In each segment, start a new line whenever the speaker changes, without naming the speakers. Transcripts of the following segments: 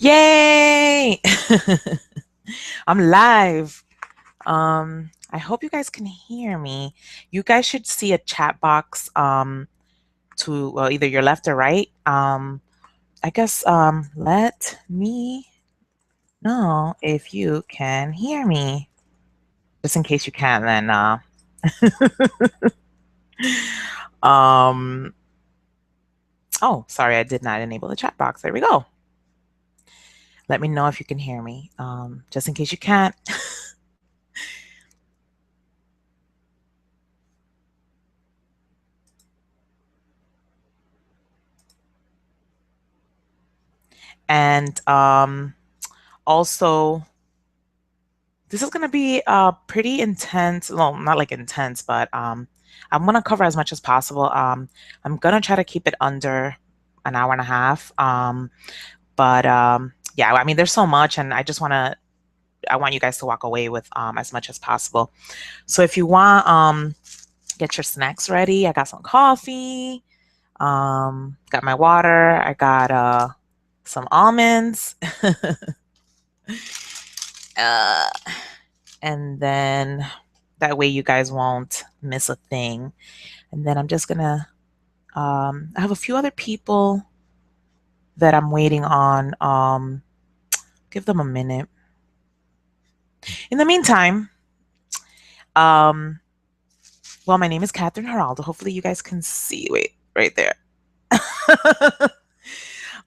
Yay! I'm live. I hope you guys can hear me. You guys should see a chat box to either your left or right. I guess let me know if you can hear me. Just in case you can, then um oh, sorry, I did not enable the chat box. There we go. Let me know if you can hear me. Just in case you can't. And also this is going to be pretty intense. Well, not like intense, but I'm going to cover as much as possible. I'm going to try to keep it under an hour and a half. But yeah, I mean, there's so much, and I want you guys to walk away with as much as possible. So if you want, get your snacks ready. I got some coffee, got my water, I got some almonds. uh, and then that way you guys won't miss a thing. And then I'm just gonna I have a few other people that I'm waiting on. Give them a minute. In the meantime, um well, my name is Catherine Geraldo. Hopefully you guys can see. Wait, right there.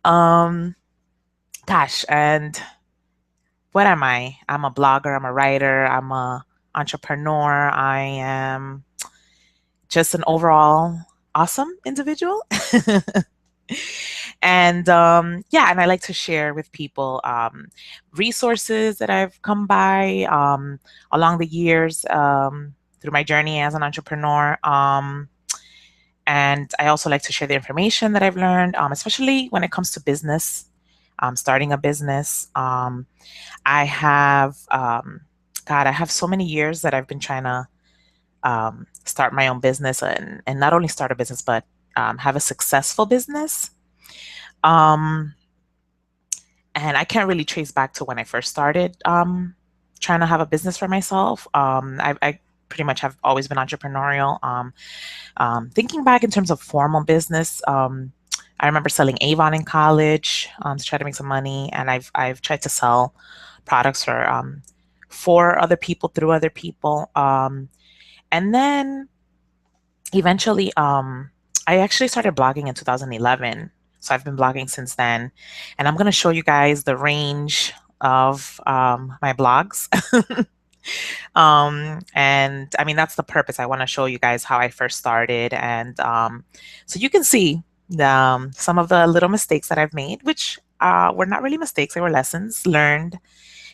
um Gosh, and what am I? I'm a blogger, I'm a writer, I'm a entrepreneur, I am just an overall awesome individual. And yeah, and I like to share with people resources that I've come by along the years through my journey as an entrepreneur. And I also like to share the information that I've learned, especially when it comes to business, starting a business. I have, God, I have so many years that I've been trying to start my own business, and not only start a business, but have a successful business. Um, and I can't really trace back to when I first started trying to have a business for myself. I pretty much have always been entrepreneurial. Thinking back in terms of formal business, I remember selling Avon in college to try to make some money, and I've tried to sell products for other people through other people, and then eventually, I actually started blogging in 2011. So I've been blogging since then. And I'm going to show you guys the range of my blogs. And I mean, that's the purpose. I want to show you guys how I first started. And so you can see some of the little mistakes that I've made, which were not really mistakes, they were lessons learned.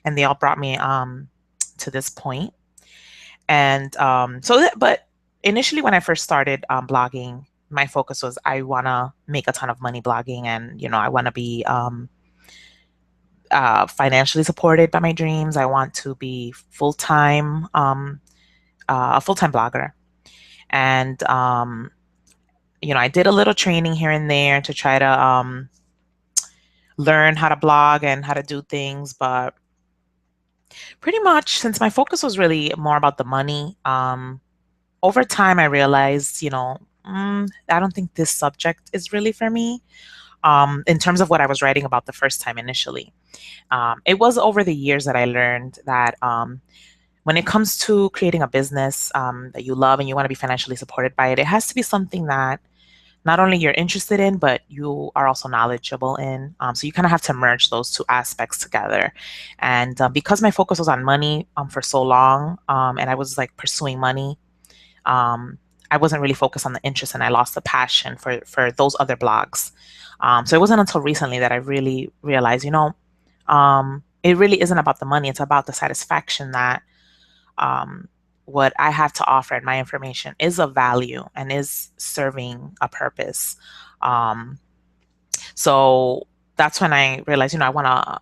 And they all brought me to this point. And but initially, when I first started blogging, my focus was I want to make a ton of money blogging, and I want to be financially supported by my dreams. I want to be a full time blogger, and I did a little training here and there to try to learn how to blog and how to do things, but pretty much since my focus was really more about the money, over time I realized, I don't think this subject is really for me. In terms of what I was writing about the first time initially, it was over the years that I learned that when it comes to creating a business that you love and you want to be financially supported by it, it has to be something that not only you're interested in, but you are also knowledgeable in. So you kind of have to merge those two aspects together. And because my focus was on money for so long, and I was like pursuing money, um, I wasn't really focused on the interest, and I lost the passion for those other blogs. So it wasn't until recently that I really realized, it really isn't about the money. It's about the satisfaction that um, what I have to offer and my information is of value and is serving a purpose. Um, so that's when I realized, I want to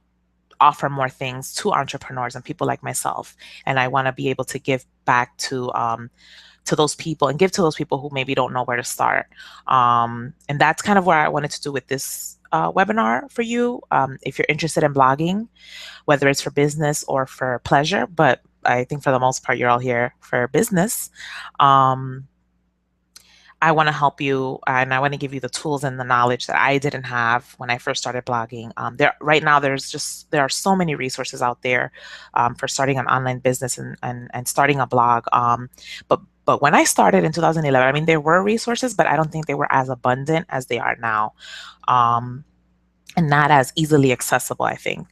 offer more things to entrepreneurs and people like myself, and I want to be able to give back to those people and give to those people who maybe don't know where to start. And that's kind of where I wanted to do with this webinar for you if you're interested in blogging, whether it's for business or for pleasure. But I think for the most part, you're all here for business. Um, I want to help you and I want to give you the tools and the knowledge that I didn't have when I first started blogging. There right now there are so many resources out there for starting an online business and starting a blog. But when I started in 2011, I mean there were resources, but I don't think they were as abundant as they are now. Um, and not as easily accessible, I think.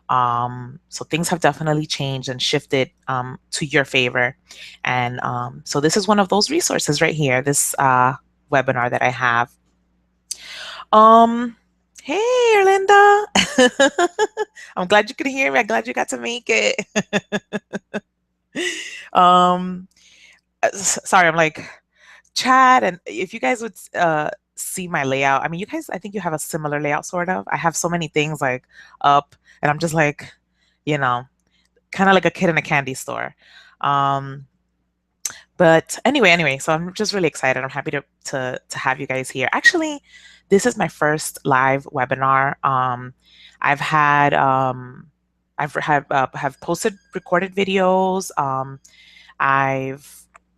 So things have definitely changed and shifted to your favor. And so this is one of those resources right here, this webinar that I have. Hey, Erlinda. I'm glad you could hear me. I'm glad you got to make it. um, Sorry, I'm like, chat, and if you guys would see my layout, I mean, you guys, I think you have a similar layout, sort of. I have so many things like up, and I'm just like, you know, kind of like a kid in a candy store. But anyway, so I'm just really excited. I'm happy to have you guys here. Actually, this is my first live webinar. I've had have posted recorded videos. I've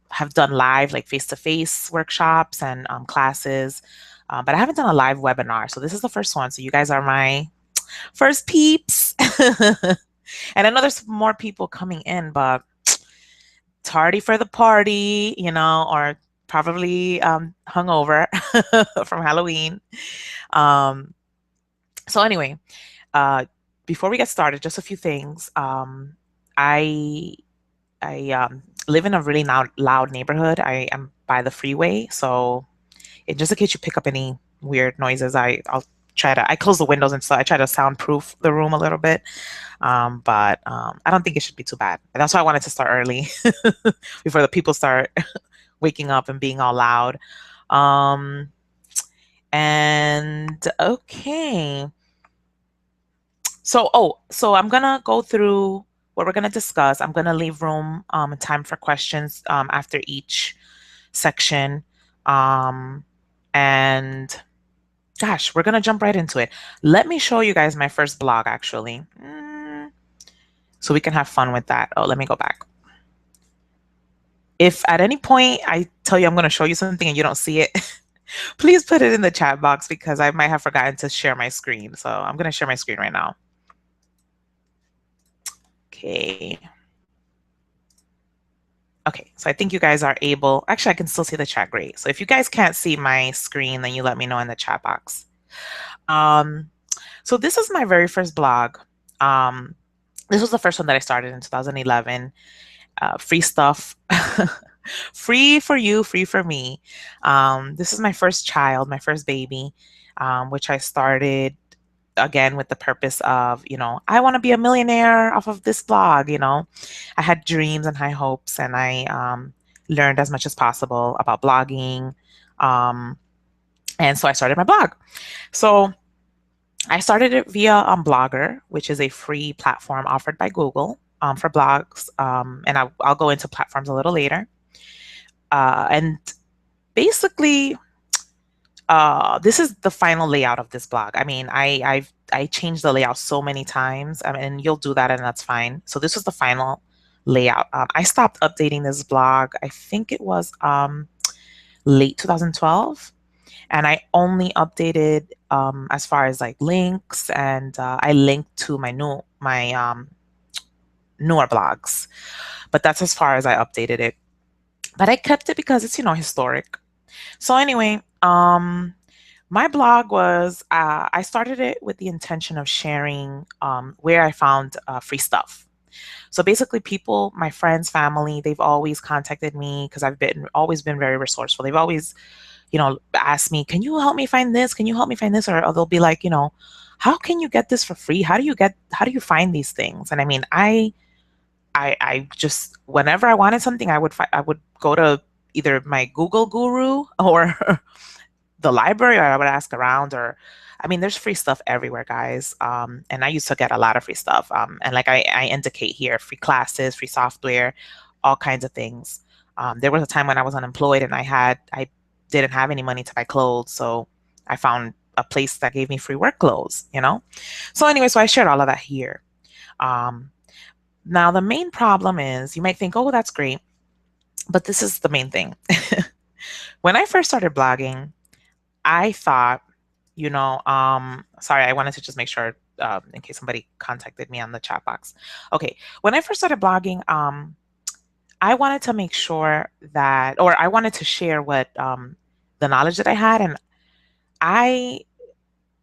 have done live like face-to-face workshops and classes, but I haven't done a live webinar. So this is the first one. So you guys are my first peeps. And I know there's more people coming in, but tardy for the party, or probably hungover from Halloween. Um, so anyway, before we get started, just a few things. I live in a really loud neighborhood. I am by the freeway, so just in case you pick up any weird noises, I'll try to. I close the windows and so I try to soundproof the room a little bit. But I don't think it should be too bad. And that's why I wanted to start early before the people start waking up and being all loud. And okay. So I'm gonna go through what we're gonna discuss. I'm gonna leave room time for questions after each section. And gosh, we're gonna jump right into it. Let me show you guys my first blog actually. So we can have fun with that. Oh, let me go back. If at any point I tell you I'm gonna show you something and you don't see it, please put it in the chat box because I might have forgotten to share my screen. So I'm gonna share my screen right now. Okay. Okay, so I think you guys are able, actually I can still see the chat great. So if you guys can't see my screen, then you let me know in the chat box. So this is my very first blog. This was the first one that I started in 2011. Free stuff, free for you, free for me. This is my first child, my first baby, which I started again with the purpose of, I want to be a millionaire off of this blog. I had dreams and high hopes, and I learned as much as possible about blogging. And so I started my blog. So I started it via Blogger, which is a free platform offered by Google for blogs. And I'll go into platforms a little later. And basically, this is the final layout of this blog. I mean, I changed the layout so many times, and you'll do that, and that's fine. So this was the final layout. I stopped updating this blog, I think it was late 2012, and I only updated as far as like links, and I linked to my newer blogs, but that's as far as I updated it. But I kept it because it's historic. So anyway, my blog was, I started it with the intention of sharing where I found free stuff. So basically people, my friends, family, they've always contacted me because I've always been very resourceful. They've always, asked me, can you help me find this? Can you help me find this? Or they'll be like, how can you get this for free? How do you find these things? And I mean, I just, whenever I wanted something, I would go to either my Google guru or the library, or I would ask around, or I mean, there's free stuff everywhere, guys. And I used to get a lot of free stuff. And like I indicate here, free classes, free software, all kinds of things. There was a time when I was unemployed and I didn't have any money to buy clothes. So I found a place that gave me free work clothes, you know? So anyway, so I shared all of that here. Um, Now the main problem is, you might think, oh, that's great, but this is the main thing. When I first started blogging, I thought, sorry, I wanted to just make sure, in case somebody contacted me on the chat box. Okay, when I first started blogging, I wanted to make sure that, or I wanted to share what the knowledge that I had, and I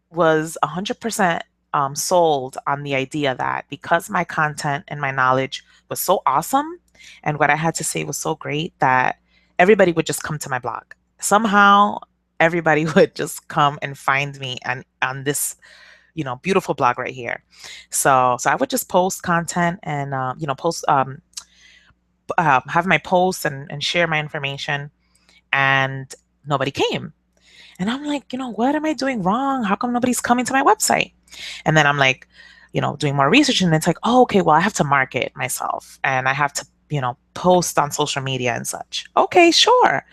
was 100% sold on the idea that because my content and my knowledge was so awesome and what I had to say was so great, that everybody would just come to my blog. Somehow, everybody would just come and find me on this, beautiful blog right here. So I would just post content and post have my posts and share my information, and nobody came. And I'm like, what am I doing wrong? How come nobody's coming to my website? And then I'm like, doing more research, and it's like, oh, okay, well, I have to market myself and I have to, post on social media and such. Okay, sure.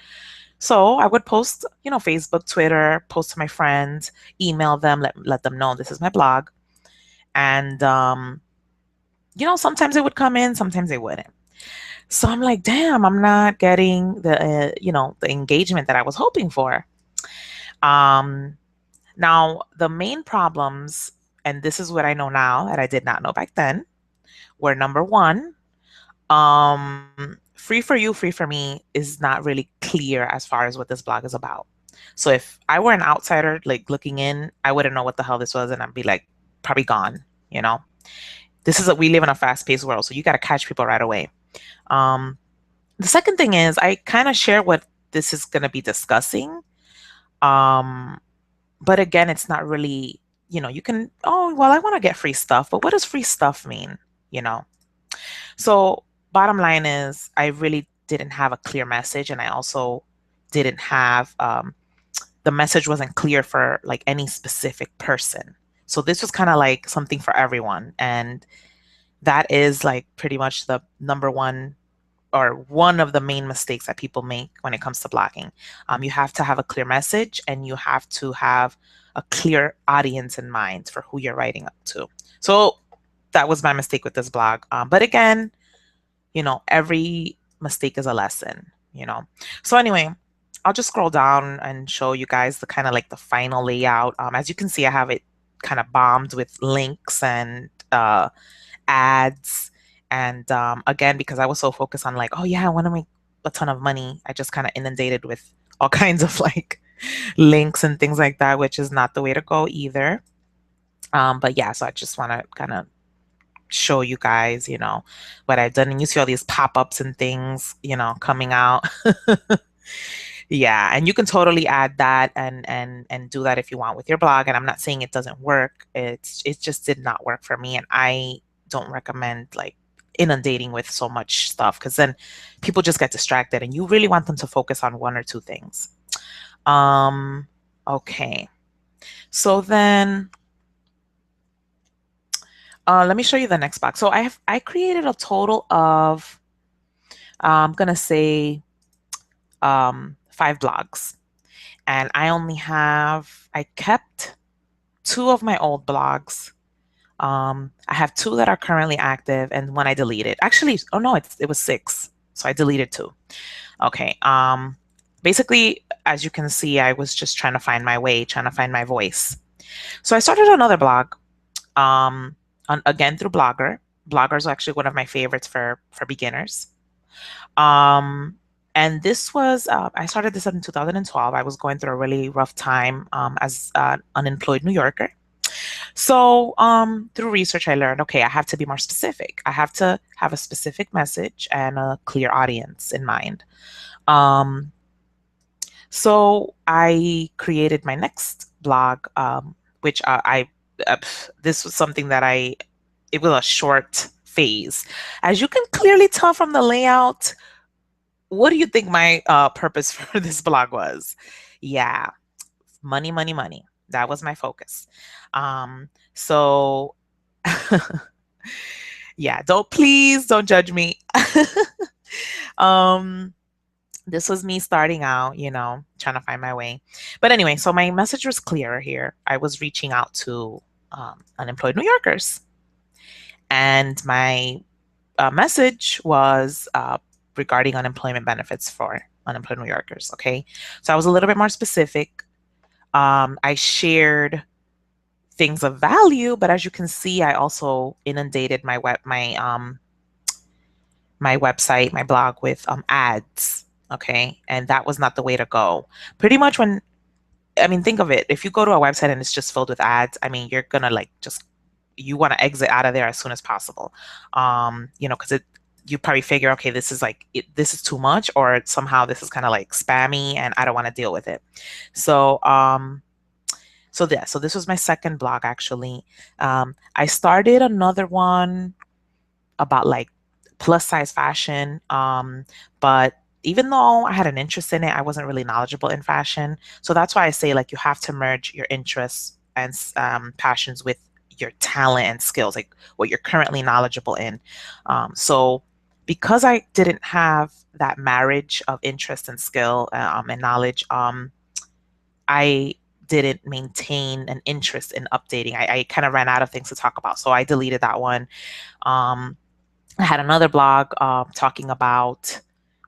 So I would post, Facebook, Twitter, post to my friends, email them, let them know this is my blog. And, sometimes it would come in, sometimes they wouldn't. So I'm like, damn, I'm not getting the engagement that I was hoping for. Now, the main problems, and this is what I know now that I did not know back then, were number one, free for you, free for me is not really clear as far as what this blog is about. So if I were an outsider, like looking in, I wouldn't know what the hell this was, and I'd be like, probably gone, we live in a fast-paced world, so you got to catch people right away. The second thing is, I kind of share what this is going to be discussing. But again, it's not really, you can, oh, well, I want to get free stuff, but what does free stuff mean? So bottom line is, I really didn't have a clear message, and I also didn't have, the message wasn't clear for like any specific person. So this was kind of like something for everyone. And that is like pretty much the number one, or one of the main mistakes that people make when it comes to blogging. You have to have a clear message, and you have to have a clear audience in mind for who you're writing up to. So that was my mistake with this blog. But again, every mistake is a lesson, So anyway, I'll just scroll down and show you guys the kind of like the final layout. As you can see, I have it kind of bombed with links and ads. And again, because I was so focused on like, oh yeah, I want to make a ton of money, I just kind of inundated with all kinds of like links and things like that, which is not the way to go either. But yeah, so I just want to kind of show you guys, what I've done. And you see all these pop-ups and things, coming out. Yeah, and you can totally add that and do that if you want with your blog. And I'm not saying it doesn't work. It just did not work for me, and I don't recommend like inundating with so much stuff, because then people just get distracted, and you really want them to focus on one or two things. Okay, so then let me show you the next box. So I created a total of I'm gonna say 5 blogs, and I kept 2 of my old blogs. I have 2 that are currently active and 1 I deleted. Actually, oh no, it was 6. So I deleted 2. Okay. Basically, as you can see, I was just trying to find my way, trying to find my voice. So I started another blog, again through Blogger. Blogger is actually one of my favorites for beginners. And this was, I started this in 2012. I was going through a really rough time as an unemployed New Yorker. So through research, I learned, okay, I have to be more specific. I have to have a specific message and a clear audience in mind. So I created my next blog, which this was something that it was a short phase. As you can clearly tell from the layout, what do you think my purpose for this blog was? Yeah, money, money, money. That was my focus. So yeah, don't judge me. This was me starting out, trying to find my way. But anyway, so my message was clearer here. I was reaching out to unemployed New Yorkers. And my message was regarding unemployment benefits for unemployed New Yorkers. Okay. So I was a little bit more specific. I shared things of value, but as you can see, I also inundated my website, my blog with ads. Okay. And that was not the way to go. Pretty much think of it. If you go to a website and it's just filled with ads, you're gonna you want to exit out of there as soon as possible. Because you probably figure, okay, this is this is too much, or somehow this is kind of like spammy and I don't want to deal with it. So, so this was my second blog actually. I started another one about like plus size fashion. But even though I had an interest in it, I wasn't really knowledgeable in fashion. So that's why I say like you have to merge your interests and passions with your talent and skills, like what you're currently knowledgeable in. So because I didn't have that marriage of interest and skill and knowledge, I didn't maintain an interest in updating. I kind of ran out of things to talk about. So I deleted that one. I had another blog talking about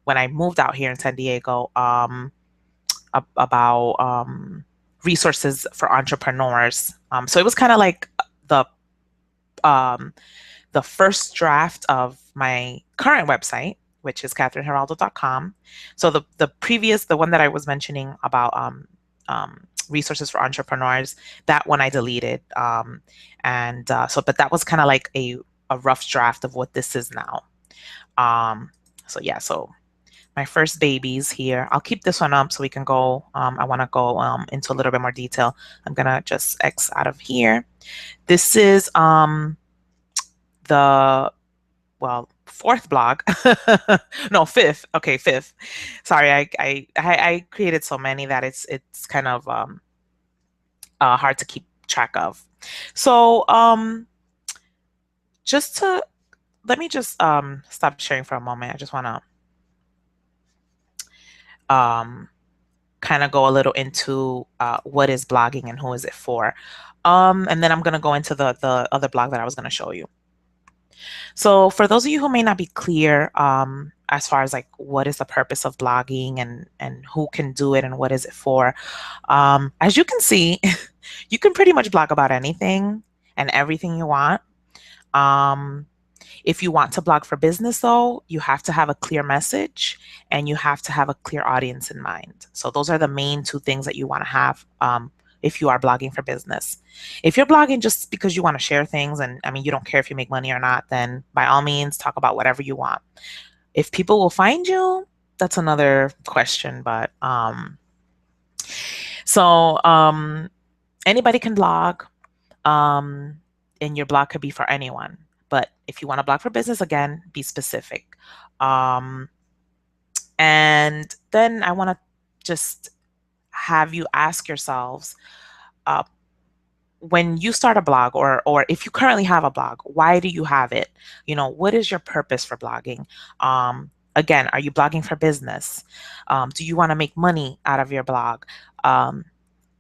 when I moved out here in San Diego about resources for entrepreneurs. So it was kind of like um, the first draft of my current website, which is CatherineGiraldo.com. So the one that I was mentioning about resources for entrepreneurs, that one I deleted. But that was kind of like a rough draft of what this is now. So my first babies here. I'll keep this one up so we can go. I want to go into a little bit more detail. I'm gonna just X out of here. This is the fourth blog. No, fifth. Okay, fifth. Sorry, I created so many that it's kind of hard to keep track of. So let me just stop sharing for a moment. I just want to kind of go a little into what is blogging and who is it for. And then I'm going to go into the other blog that I was going to show you. So for those of you who may not be clear as far as like what is the purpose of blogging and who can do it and what is it for, as you can see, you can pretty much blog about anything and everything you want. If you want to blog for business, though, you have to have a clear message and you have to have a clear audience in mind. So those are the main two things that you want to have if you are blogging for business. If you're blogging just because you want to share things and you don't care if you make money or not, then by all means, talk about whatever you want. If people will find you, that's another question. But anybody can blog, and your blog could be for anyone. But if you want to blog for business, again, be specific. And then I want to just have you ask yourselves, when you start a blog, or if you currently have a blog, why do you have it? What is your purpose for blogging? Again, are you blogging for business? Do you want to make money out of your blog?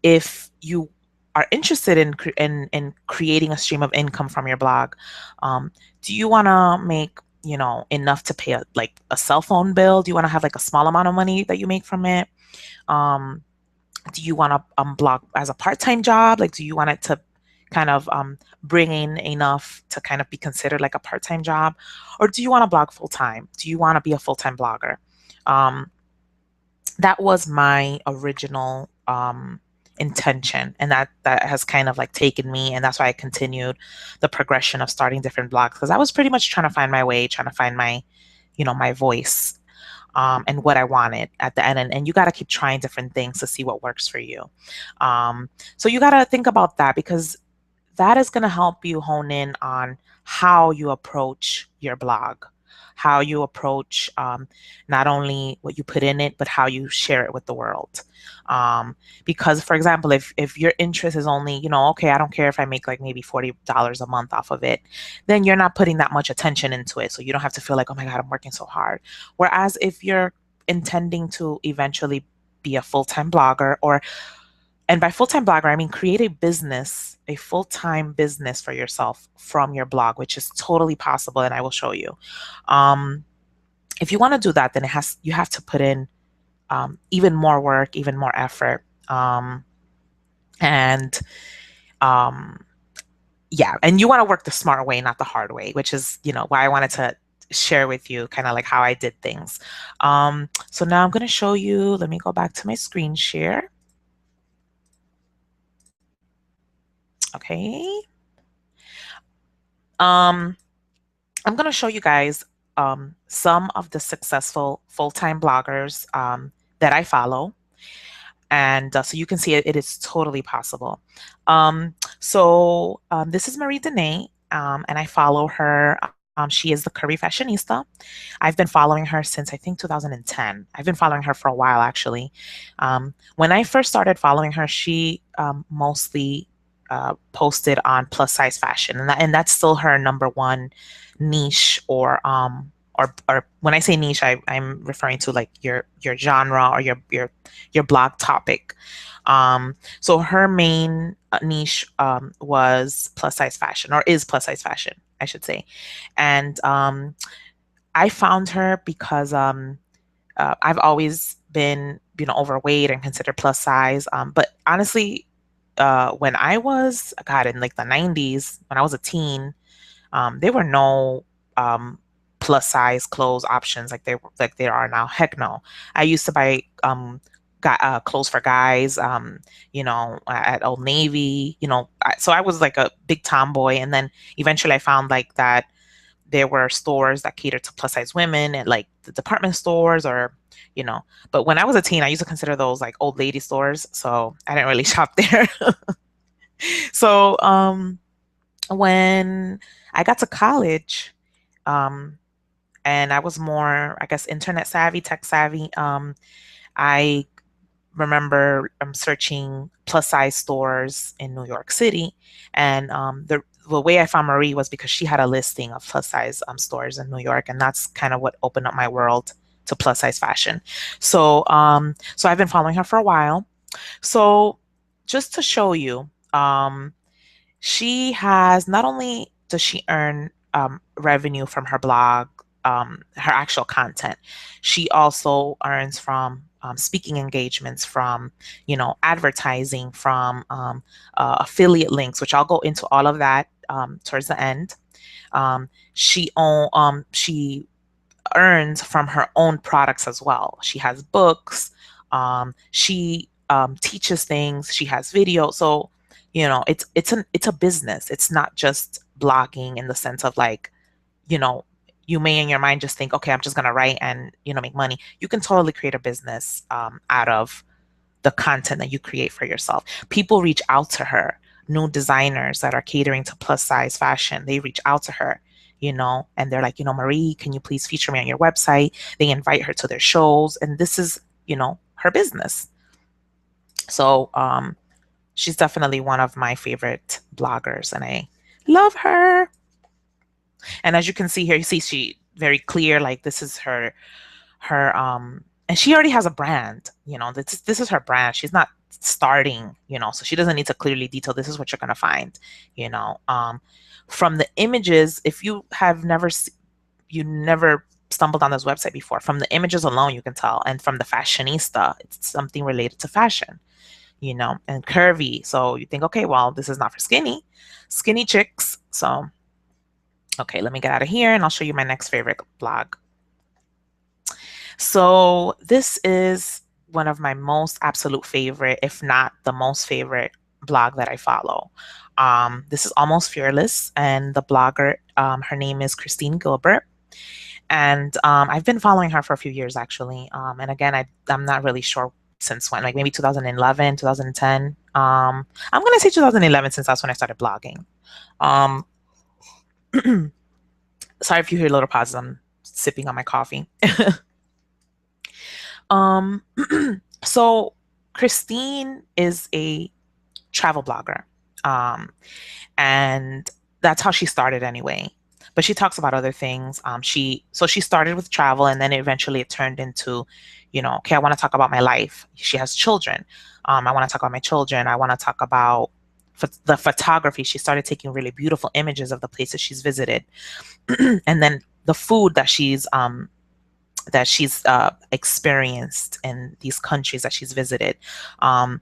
If you are interested in creating a stream of income from your blog, do you want to make enough to pay a cell phone bill? Do you want to have like a small amount of money that you make from it? Do you want to blog as a part-time job? Like, do you want it to kind of bring in enough to kind of be considered like a part-time job? Or do you want to blog full-time? Do you want to be a full-time blogger? That was my original intention, and that has kind of like taken me, and that's why I continued the progression of starting different blogs, because I was pretty much trying to find my way, trying to find my my voice, and what I wanted at the end. And you got to keep trying different things to see what works for you. So you got to think about that, because that is going to help you hone in on how you approach your blog, how you approach not only what you put in it, but how you share it with the world. Because, for example, if your interest is only, okay, I don't care if I make like maybe $40 a month off of it, then you're not putting that much attention into it. So you don't have to feel like, oh my God, I'm working so hard. Whereas if your intending to eventually be a full-time blogger, and by full-time blogger, I mean create a business, a full-time business for yourself from your blog, which is totally possible, and I will show you. Um, if you want to do that, then you have to put in even more work, even more effort, and um, yeah, and you want to work the smart way, not the hard way, which is, why I wanted to share with you kind of like how I did things. So now I'm going to show you, let me go back to my screen share. Okay. I'm going to show you guys some of the successful full-time bloggers that I follow. And so you can see it is totally possible. This is Marie Dene, and I follow her. She is the Curvy Fashionista. I've been following her since I think 2010. I've been following her for a while, actually. When I first started following her, she mostly posted on plus size fashion, and that's still her number one niche, or when I say niche, I'm referring to like your genre or your blog topic. So her main niche was plus size fashion, or is plus size fashion, I should say. And I found her because I've always been, overweight and considered plus size. But honestly, when I was, God, in like the 90s, when I was a teen, there were no plus size clothes options like there are now. Heck no. I used to buy clothes for guys, at Old Navy, so I was like a big tomboy. And then eventually I found like that there were stores that catered to plus size women and like the department stores or, but when I was a teen, I used to consider those like old lady stores. So I didn't really shop there. So when I got to college, um, and I was more, I guess, internet savvy, tech savvy, I remember searching plus size stores in New York City, and the way I found Marie was because she had a listing of plus size stores in New York, and that's kind of what opened up my world to plus size fashion. So I've been following her for a while. So just to show you, she has, not only does she earn revenue from her blog, her actual content, she also earns from speaking engagements, from advertising, from affiliate links, which I'll go into all of that towards the end. She earns from her own products as well. She has books. She teaches things. She has video. So it's a business. It's not just blogging in the sense of like, you know, you may in your mind just think, okay, I'm just gonna write and make money. You can totally create a business out of the content that you create for yourself. People reach out to her. New designers that are catering to plus size fashion, they reach out to her, and they're like, Marie, can you please feature me on your website? They invite her to their shows, and this is, her business. So she's definitely one of my favorite bloggers, and I love her. And as you can see here, you see she very clear, like this is her and she already has a brand, this is her brand. She's not starting, so she doesn't need to clearly detail this is what you're going to find, from the images. If you have you never stumbled on this website before, from the images alone you can tell, and from the fashionista, it's something related to fashion, and curvy. So you think, okay, well, this is not for skinny chicks. So okay, let me get out of here and I'll show you my next favorite blog. So this is one of my most absolute favorite, if not the most favorite blog that I follow. This is Almost Fearless, and the blogger, her name is Christine Gilbert. And I've been following her for a few years, actually. And again, I'm not really sure since when, like maybe 2011, 2010. I'm going to say 2011 since that's when I started blogging. Sorry if you hear little pauses. I'm sipping on my coffee. So Christine is a travel blogger. And that's how she started anyway. but she talks about other things. She started with travel, and then eventually it turned into, okay, I want to talk about my life. She has children. I want to talk about my children. I want to talk about the photography. She started taking really beautiful images of the places she's visited, and then the food that she's experienced in these countries that she's visited. Um,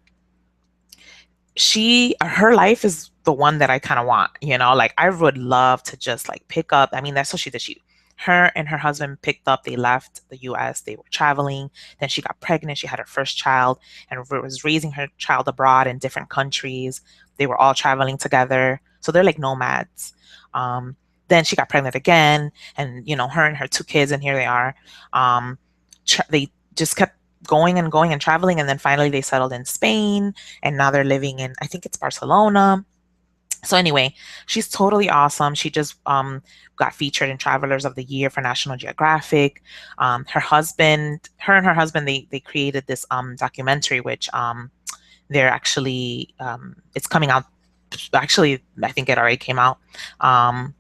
her life is the one that I kind of want, like I would love to just like pick up. I mean, that's what she did. Her and her husband picked up, they left the US, they were traveling, then she got pregnant, she had her first child and was raising her child abroad in different countries. They were all traveling together. So they're like nomads. Um, then she got pregnant again, and her and her two kids, and here they are. They just kept going and going and traveling, and then finally they settled in Spain, and now they're living in, I think it's Barcelona. So anyway, she's totally awesome. She just got featured in Travelers of the Year for National Geographic. Her and her husband, they created this documentary, which they're actually it's coming out. Actually, I think it already came out. I'm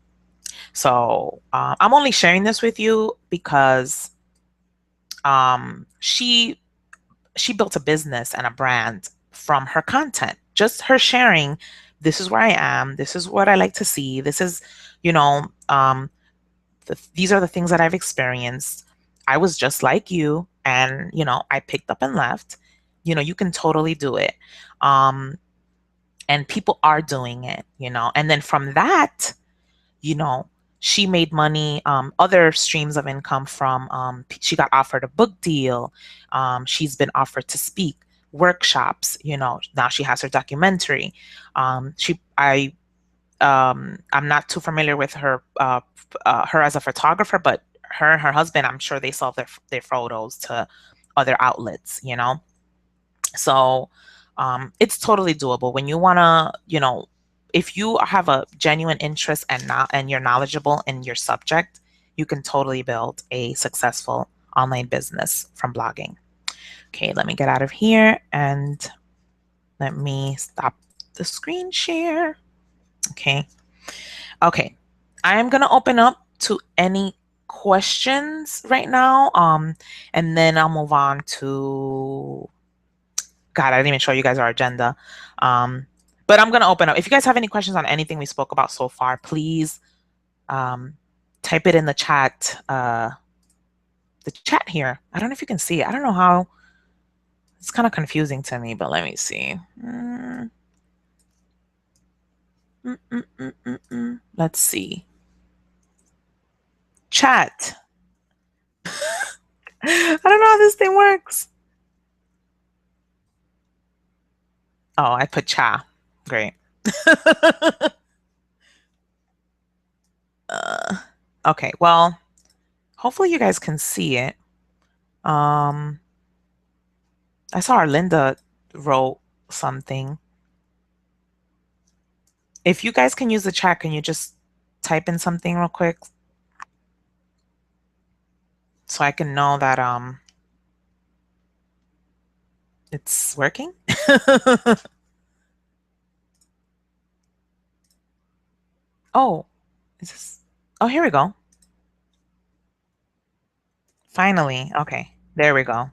only sharing this with you because she built a business and a brand from her content, just her sharing, this is where I am, this is what I like to see, this is, these are the things that I've experienced. I was just like you, and I picked up and left. You can totally do it. And people are doing it, and then from that, you know, she made money, other streams of income from, she got offered a book deal. She's been offered to speak workshops, now she has her documentary. I'm not too familiar with her as a photographer, but her and her husband, I'm sure they sell their photos to other outlets, So, it's totally doable when you want to, if you have a genuine interest and you're knowledgeable in your subject, you can totally build a successful online business from blogging. Okay, let me get out of here and let me stop the screen share. Okay. Okay. I am going to open up to any questions right now. And then I'll move on to, God, I didn't even show you guys our agenda. But I'm going to open up. If you guys have any questions on anything we spoke about so far, please type it in the chat here. I don't know if you can see it. I don't know how. It's kind of confusing to me, but let me see. Let's see. Chat. I don't know how this thing works. Oh, I put cha. Great. Okay, well, hopefully you guys can see it. I saw Arlinda wrote something. If you guys can use the chat, can you just type in something real quick so I can know that it's working? Oh, is this? Oh, here we go. Finally. Okay, there we go.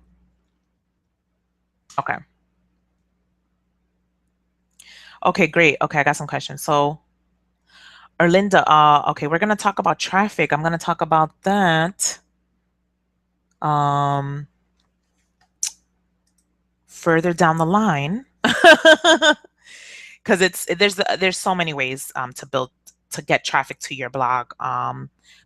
Okay. Okay, great. Okay, I got some questions. So, Erlinda, okay, we're gonna talk about traffic. I'm gonna talk about that further down the line. Because there's so many ways to get traffic to your blog.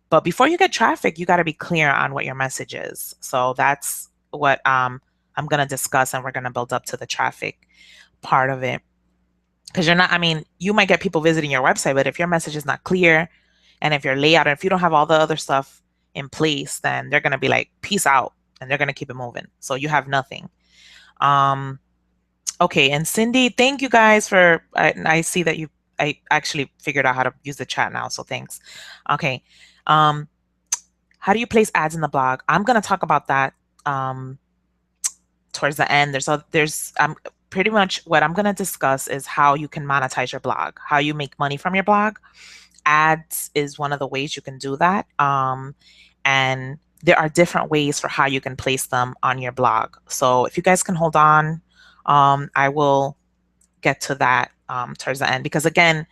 But before you get traffic, you got to be clear on what your message is. So that's what I'm gonna discuss, and we're gonna build up to the traffic part of it. Because you might get people visiting your website, but if your message is not clear, and if your layout, and if you don't have all the other stuff in place, then they're gonna be like, peace out, and they're gonna keep it moving. So you have nothing. Okay, and Cindy, thank you guys for, I see that I actually figured out how to use the chat now, so thanks. Okay, how do you place ads in the blog? I'm gonna talk about that towards the end. There's pretty much what I'm gonna discuss is how you can monetize your blog, how you make money from your blog ads is one of the ways you can do that. And there are different ways for how you can place them on your blog. So if you guys can hold on, I will get to that towards the end, because again,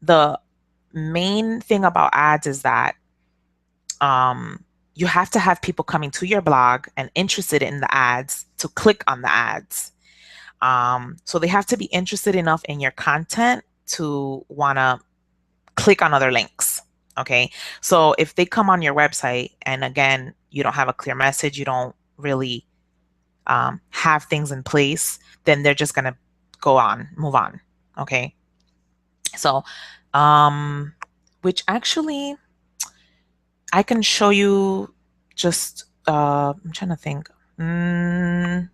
the main thing about ads is that you have to have people coming to your blog and interested in the ads to click on the ads. So they have to be interested enough in your content to want to click on other links. Okay. So if they come on your website and again, you don't have a clear message, you don't really have things in place, then they're just going to move on. Okay. So, which actually I can show you just, I'm trying to think. No,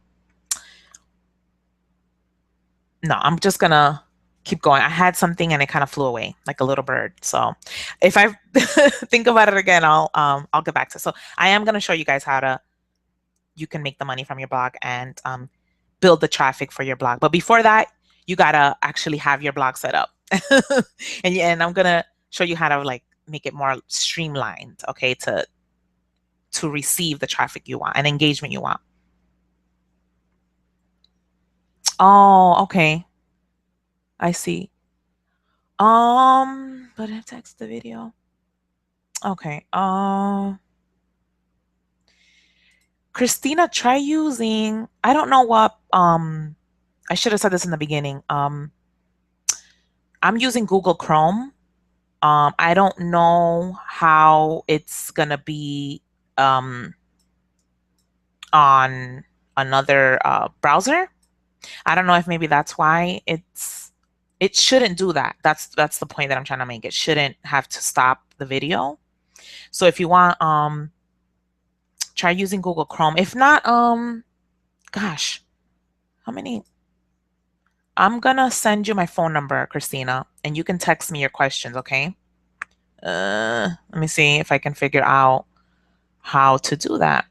I'm just gonna keep going. I had something and it kind of flew away like a little bird. So if I think about it again, I'll get back to it. So I am gonna show you guys how you can make the money from your blog and build the traffic for your blog. But before that, you gotta actually have your blog set up. and I'm gonna show you how to like make it more streamlined, okay, to receive the traffic you want and engagement you want. Oh, okay. I see. But I text the video. Okay. Christina, try using, I don't know what, I should have said this in the beginning. I'm using Google Chrome. I don't know how it's gonna be on another browser. I don't know if maybe that's why it shouldn't do that. That's the point that I'm trying to make. It shouldn't have to stop the video. So if you want, try using Google Chrome. If not, gosh, how many? I'm gonna send you my phone number, Christina, and you can text me your questions, okay? Let me see if I can figure out how to do that.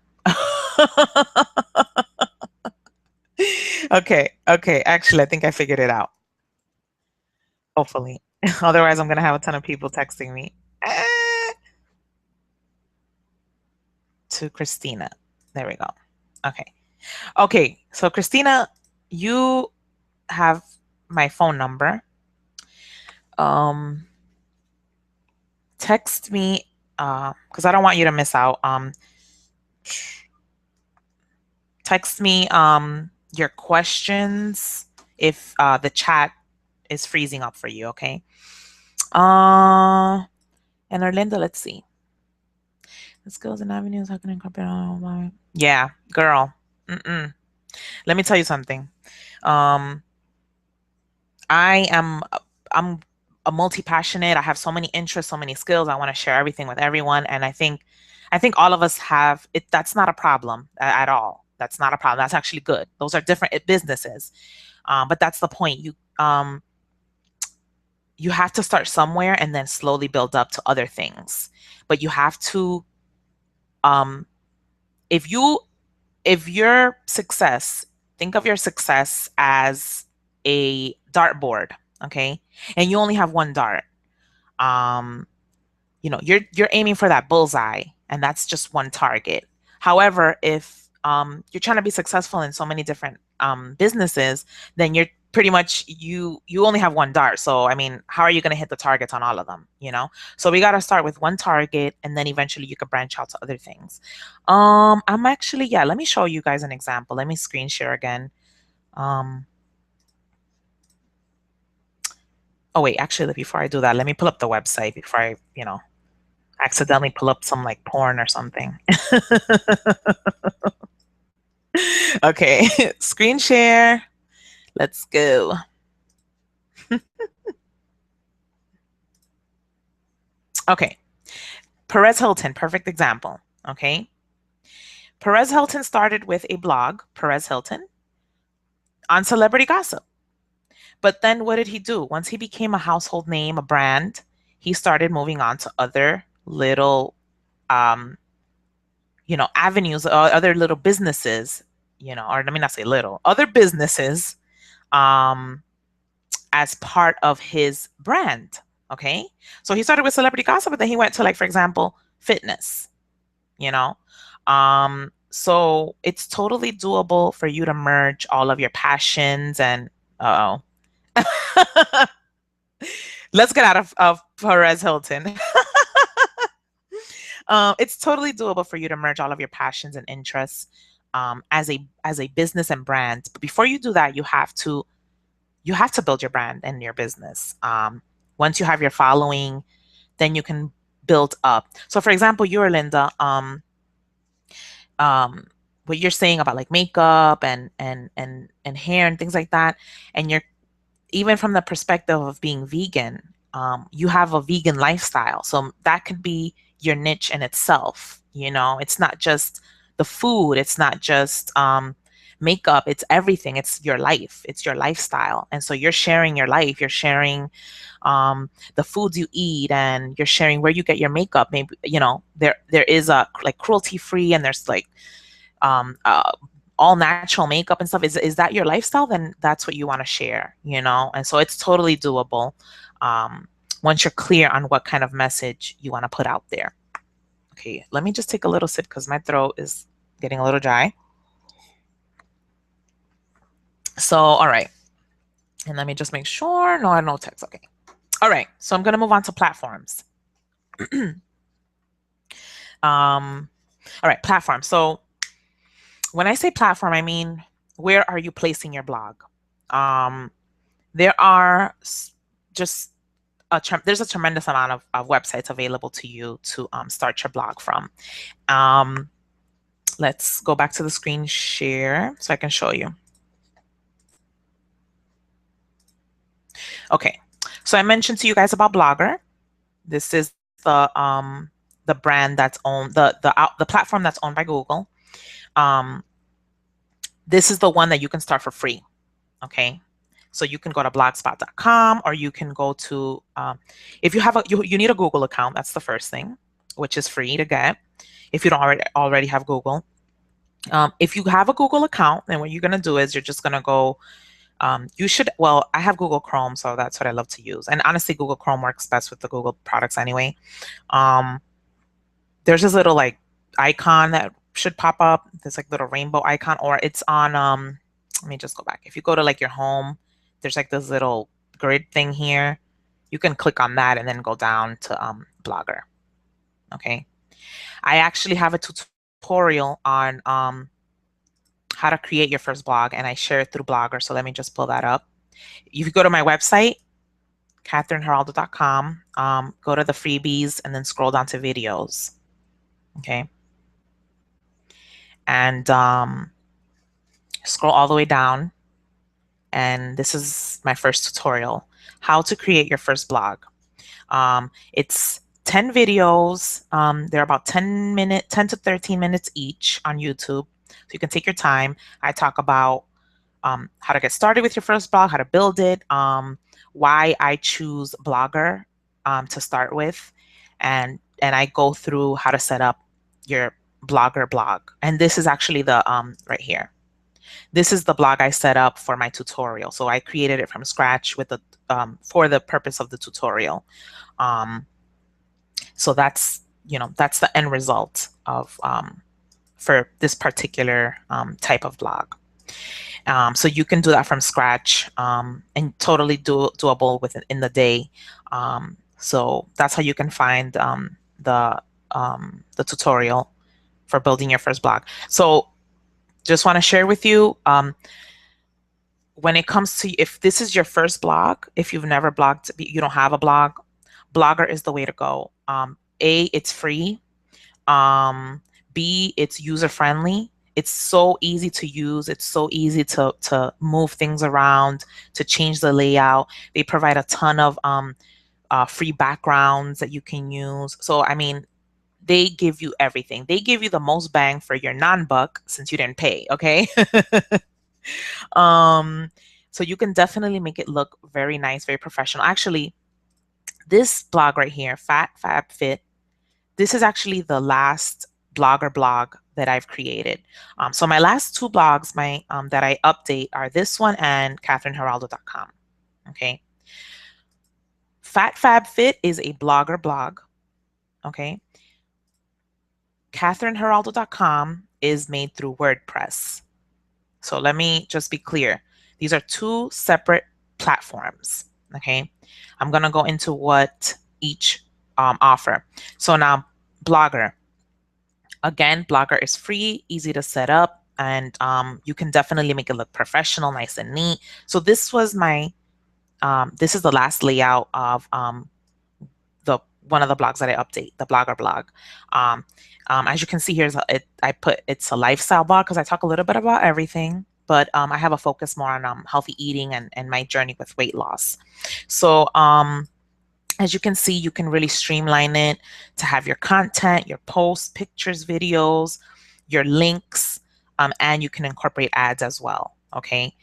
Okay, actually, I think I figured it out. Hopefully. Otherwise, I'm gonna have a ton of people texting me. To Christina. There we go. Okay. Okay, so Christina, you have my phone number. Text me because I don't want you to miss out. Text me your questions if the chat is freezing up for you, okay? And Orlando, let's see. The skills and avenues, how can I incorporate all my... Yeah, girl. Let me tell you something. I'm a multi-passionate. I have so many interests, so many skills. I want to share everything with everyone. And I think all of us have it. That's not a problem at all. That's not a problem. That's actually good. Those are different businesses. But that's the point. You have to start somewhere and then slowly build up to other things. But you have to, if your success, think of your success as a dartboard, okay? And you only have one dart. You're aiming for that bullseye, and that's just one target. However, if you're trying to be successful in so many different businesses, then you're pretty much you only have one dart. So I mean, how are you going to hit the targets on all of them? So we got to start with one target, and then eventually you could branch out to other things. I'm actually, yeah, let me show you guys an example. Let me screen share again. Oh wait, actually, before I do that, let me pull up the website before I accidentally pull up some like porn or something. Okay, screen share. Let's go. Okay, Perez Hilton, perfect example. Okay, Perez Hilton started with a blog, Perez Hilton, on celebrity gossip. But then what did he do? Once he became a household name, a brand, he started moving on to other little avenues, other little businesses, or let me not say little, other businesses as part of his brand. Okay. So he started with celebrity gossip, but then he went to, like, for example, fitness, you know? So it's totally doable for you to merge all of your passions and, uh-oh. Let's get out of Perez Hilton. It's totally doable for you to merge all of your passions and interests as a business and brand. But before you do that, you have to build your brand and your business. Once you have your following, then you can build up. So, for example, you or Linda, um, what you're saying about like makeup and hair and things like that, and you're even from the perspective of being vegan, you have a vegan lifestyle. So that could be your niche in itself. It's not just the food, it's not just makeup, it's everything. It's your life, it's your lifestyle. And so you're sharing your life, you're sharing the foods you eat, and you're sharing where you get your makeup. Maybe, there is a like cruelty free, and there's like um, uh, all natural makeup and stuff. Is that your lifestyle? Then that's what you want to share. And so it's totally doable once you're clear on what kind of message you want to put out there. Okay, let me just take a little sip because my throat is getting a little dry. So, all right. And let me just make sure. No text. Okay. All right. So I'm going to move on to platforms. All right, platform. So when I say platform, I mean, where are you placing your blog? There are just there's a tremendous amount of websites available to you to start your blog from. Let's go back to the screen share so I can show you. Okay, so I mentioned to you guys about Blogger. This is the brand that's owned, the platform that's owned by Google. This is the one that you can start for free. Okay, so you can go to blogspot.com, or you can go to if you have you need a Google account. That's the first thing, which is free to get if you don't already have Google. If you have a Google account, then what you're gonna do is you're just gonna go. I have Google Chrome, so that's what I love to use. And honestly, Google Chrome works best with the Google products anyway. There's this little like icon that should pop up. This like little rainbow icon, or it's on let me just go back. If you go to like your home, there's like this little grid thing here. You can click on that and then go down to Blogger. Okay. I actually have a tutorial on how to create your first blog, and I share it through Blogger. So let me just pull that up. If you go to my website, KatherineGiraldo.com, go to the freebies and then scroll down to videos. Okay. And scroll all the way down. And this is my first tutorial, how to create your first blog. It's 10 videos. They're about 10 to 13 minutes each on YouTube. So you can take your time. I talk about how to get started with your first blog, how to build it, why I choose Blogger to start with, and I go through how to set up your Blogger blog. And this is actually the right here. This is the blog I set up for my tutorial. So I created it from scratch with the for the purpose of the tutorial. So that's the end result of for this particular type of blog. So you can do that from scratch and totally doable within the day. So that's how you can find the tutorial for building your first blog. So just want to share with you, when it comes to, if this is your first blog, if you've never blogged, you don't have a blog, Blogger is the way to go. A, it's free. B, it's user-friendly. It's so easy to use. It's so easy to move things around, to change the layout. They provide a ton of free backgrounds that you can use. So, I mean, they give you everything. They give you the most bang for your non-buck since you didn't pay, okay? So you can definitely make it look very nice, very professional. Actually, this blog right here, Fat Fab Fit, this is actually the last Blogger blog that I've created. So my last two blogs that I update are this one and KatherineGiraldo.com. Okay. Fat Fab Fit is a blogger blog. Okay. CatherineGeraldo.com is made through WordPress. So let me just be clear. These are two separate platforms. Okay. I'm going to go into what each offer. So now Blogger. Again, Blogger is free, easy to set up, and you can definitely make it look professional, nice and neat. So this was my, this is the last layout of the one of the blogs that I update, the Blogger blog. As you can see here, I put it's a lifestyle blog because I talk a little bit about everything, but I have a focus more on healthy eating and my journey with weight loss. So as you can see, you can really streamline it to have your content, your posts, pictures, videos, your links, and you can incorporate ads as well. Okay.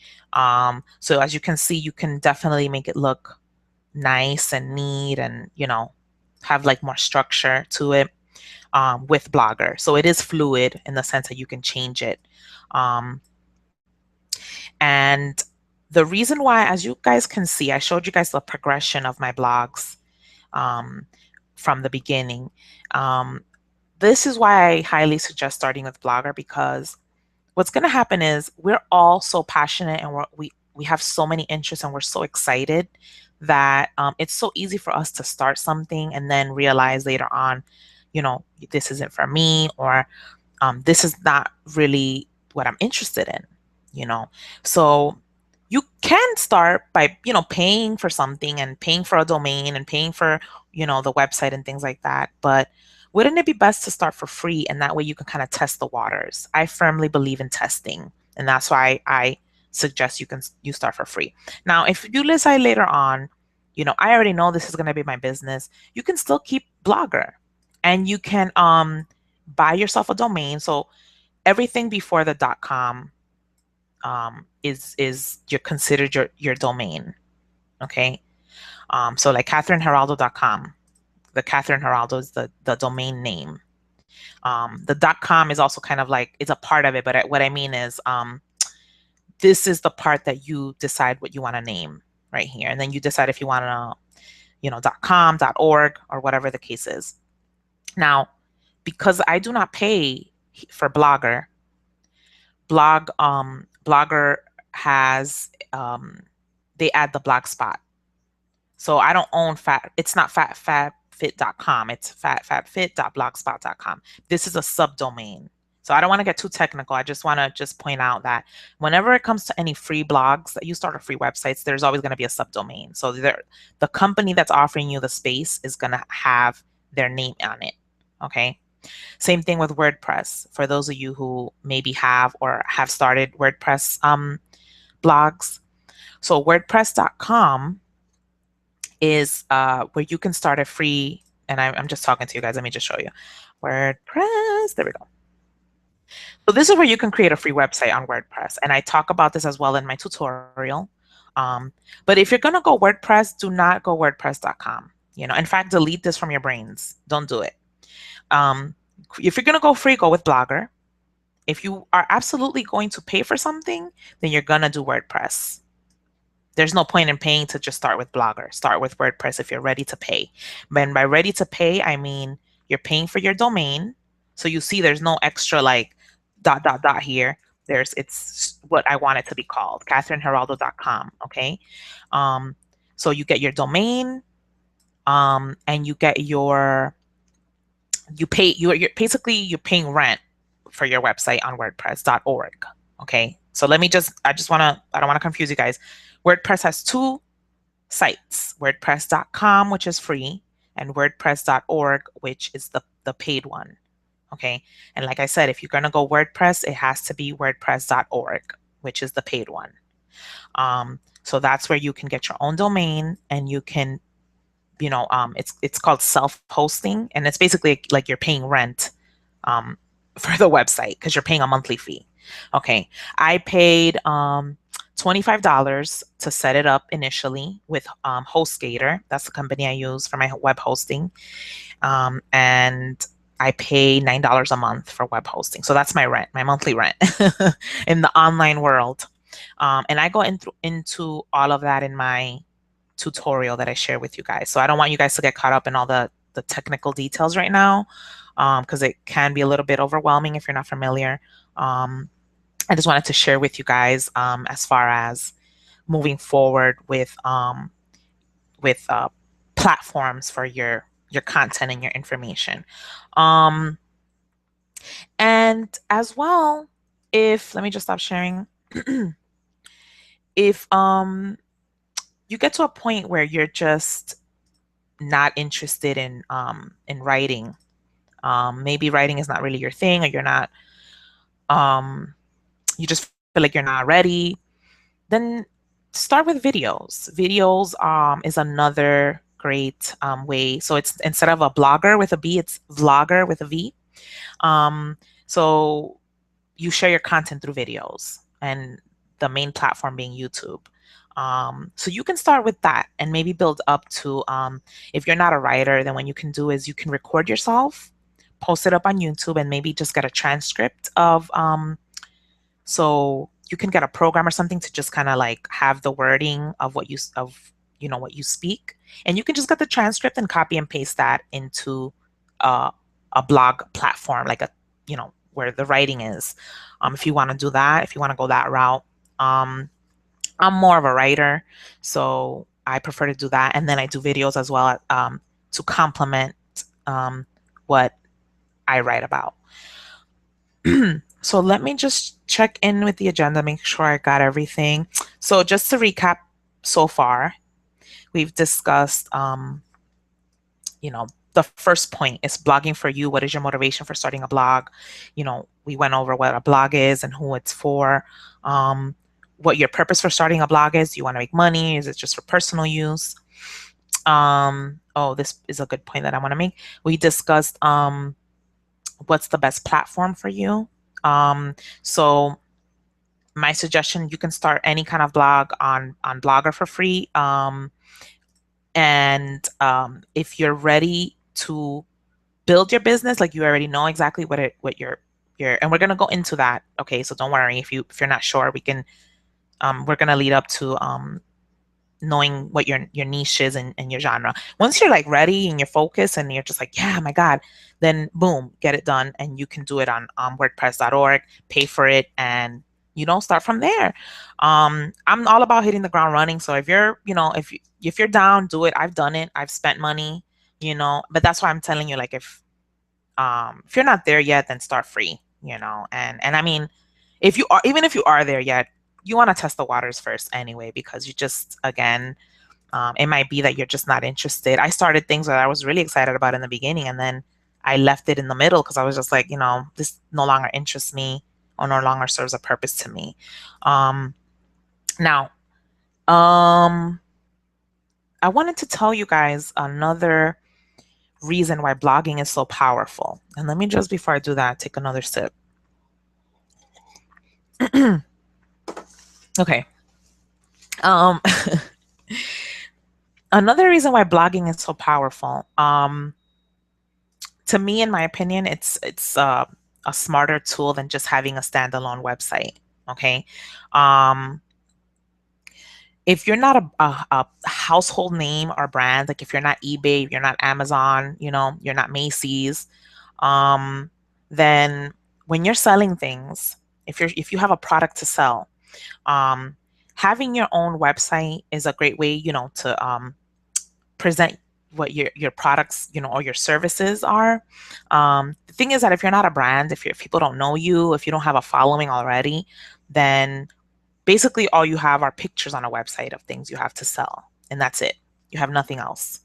So as you can see, you can definitely make it look nice and neat and, you know, have like more structure to it with Blogger. So it is fluid in the sense that you can change it. And the reason why, as you guys can see, I showed you guys the progression of my blogs from the beginning. This is why I highly suggest starting with Blogger, because what's going to happen is we're all so passionate and we have so many interests and we're so excited that it's so easy for us to start something and then realize later on, you know, this isn't for me, or this is not really what I'm interested in, you know. So you can start by, you know, paying for something and paying for a domain and paying for, you know, the website and things like that. But wouldn't it be best to start for free? And that way you can kind of test the waters. I firmly believe in testing. And that's why I suggest you start for free. Now, if you decide later on, you know, I already know this is going to be my business, you can still keep Blogger and you can buy yourself a domain. So everything before the .com is you're considered your domain. Okay. So like CatherineGeraldo.com, the Catherine Geraldo is the domain name. The .com is also kind of like, it's a part of it, but what I mean is this is the part that you decide what you want to name right here. And then you decide if you want to, you know, .com, .org, or whatever the case is. Now, because I do not pay for Blogger, Blogger has, they add the Blogspot. So I don't own it's not fatfabfit.com. It's fatfabfit.blogspot.com. This is a subdomain. So I don't want to get too technical. I just want to point out that whenever it comes to any free blogs that you start or free websites, there's always going to be a subdomain. So the company that's offering you the space is going to have their name on it. Okay. Same thing with WordPress. For those of you who maybe have or have started WordPress blogs. So WordPress.com is where you can start a free, and I'm just talking to you guys. Let me just show you. WordPress, there we go. So this is where you can create a free website on WordPress. And I talk about this as well in my tutorial. But if you're going to go WordPress, do not go WordPress.com. You know, in fact, delete this from your brains. Don't do it. If you're going to go free, go with Blogger. If you are absolutely going to pay for something, then you're going to do WordPress. There's no point in paying to just start with Blogger. Start with WordPress if you're ready to pay. And by ready to pay, I mean you're paying for your domain. So you see there's no extra like ... here. It's what I want it to be called, CatherineGeraldo.com. Okay. So you get your domain, and you get you're basically you're paying rent for your website on WordPress.org. Okay. So I don't want to confuse you guys. WordPress has two sites, WordPress.com, which is free, and WordPress.org, which is the paid one. Okay. And like I said, if you're going to go WordPress, it has to be WordPress.org, which is the paid one. So that's where you can get your own domain and you can, you know, it's called self-hosting, and it's basically like you're paying rent for the website because you're paying a monthly fee. Okay. I paid $25 to set it up initially with HostGator. That's the company I use for my web hosting. And I pay $9 a month for web hosting. So that's my rent, my monthly rent in the online world. And I go into all of that in my tutorial that I share with you guys. So I don't want you guys to get caught up in all the technical details right now, because it can be a little bit overwhelming if you're not familiar. I just wanted to share with you guys, as far as moving forward with with uh, platforms for your content and your information. Um, and as well, if let me just stop sharing. If you get to a point where you're just not interested in writing, maybe writing is not really your thing, or you're not, um, you just feel like you're not ready, then start with videos. Videos is another great way. So it's, instead of a blogger with a B, it's vlogger with a V. Um, so you share your content through videos, and the main platform being YouTube. So you can start with that and maybe build up to, if you're not a writer, then what you can do is you can record yourself, post it up on YouTube, and maybe just get a transcript of, so you can get a program or something to just kind of like have the wording of what what you speak, and you can just get the transcript and copy and paste that into uh, a blog platform, like a, where the writing is. If you want to do that, if you want to go that route. I'm more of a writer, so I prefer to do that, and then I do videos as well, to complement what I write about. So let me just check in with the agenda, make sure I got everything. So just to recap, so far, we've discussed, the first point is blogging for you. What is your motivation for starting a blog? We went over what a blog is and who it's for. What your purpose for starting a blog is. Do you want to make money? Is it just for personal use? Oh, this is a good point that I want to make. We discussed, what's the best platform for you. So my suggestion, you can start any kind of blog on Blogger for free. And if you're ready to build your business, like you already know exactly what your, and we're gonna go into that. Okay, so don't worry if you're not sure, we're gonna lead up to knowing what your niche is and your genre. Once you're like ready and you're focused and you're just like, yeah, my God, then boom, get it done, and you can do it on WordPress.org, pay for it, and start from there. I'm all about hitting the ground running. So if you're, if you're down, do it. I've done it. I've spent money, but that's why I'm telling you, like, if you're not there yet, then start free, and I mean, if you are, even if you are there yet, you want to test the waters first anyway, because you just, again, it might be that you're just not interested. I started things that I was really excited about in the beginning, and then I left it in the middle because I was just like, this no longer interests me or no longer serves a purpose to me. Now, I wanted to tell you guys another reason why blogging is so powerful. And let me just, before I do that, take another sip. Okay. Another reason why blogging is so powerful, to me, in my opinion, it's a smarter tool than just having a standalone website. Okay. If you're not a household name or brand, like if you're not eBay, you're not Amazon, you're not Macy's, then when you're selling things, if you have a product to sell, having your own website is a great way, to present what your products, or your services are. The thing is that if you're not a brand, if people don't know you, if you don't have a following already, then basically all you have are pictures on a website of things you have to sell, and that's it. You have nothing else.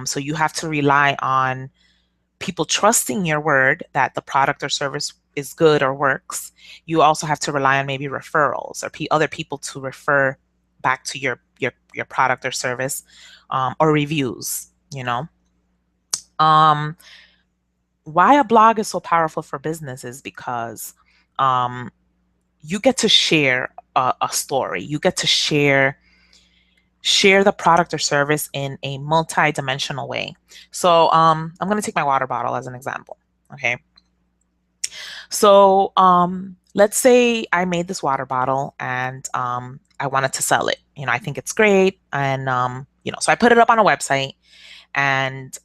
So you have to rely on people trusting your word that the product or service is good or works. You also have to rely on maybe referrals or other people to refer back to your product or service, or reviews. Why a blog is so powerful for business is because you get to share a story. You get to share the product or service in a multi-dimensional way. So I'm going to take my water bottle as an example. Okay. So let's say I made this water bottle and I wanted to sell it. I think it's great. And, so I put it up on a website, and,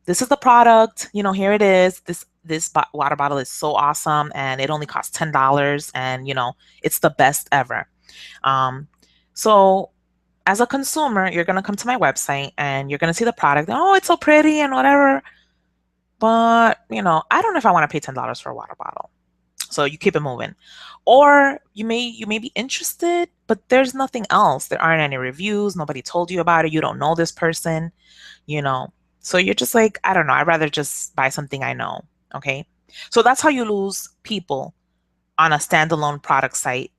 this is the product, here it is. This water bottle is so awesome, and it only costs $10, and, it's the best ever. So as a consumer, you're going to come to my website and you're going to see the product. Oh, it's so pretty and whatever. But, I don't know if I want to pay $10 for a water bottle. So you keep it moving. Or you may be interested, but there's nothing else. There aren't any reviews. Nobody told you about it. You don't know this person, you know. So you're just like, I don't know. I'd rather just buy something I know. Okay. So that's how you lose people on a standalone product site,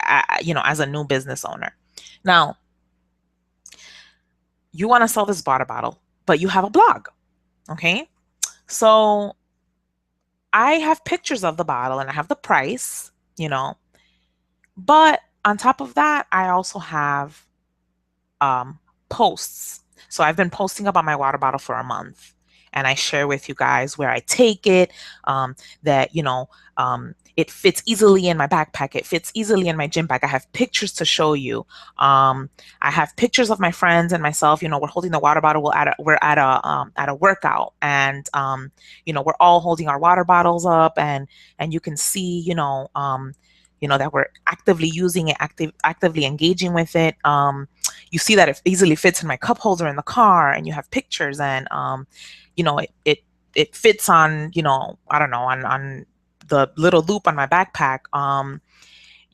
as a new business owner. Now, you want to sell this water bottle, but you have a blog. Okay. So I have pictures of the bottle and I have the price, but on top of that, I also have posts. So I've been posting about my water bottle for a month, and I share with you guys where I take it, that, it fits easily in my backpack. It fits easily in my gym bag. I have pictures to show you. I have pictures of my friends and myself. We're holding the water bottle. We're at a workout, and we're all holding our water bottles up, and you can see, that we're actively using it, actively engaging with it. You see that it easily fits in my cup holder in the car, and you have pictures, and it fits on, I don't know, on the little loop on my backpack.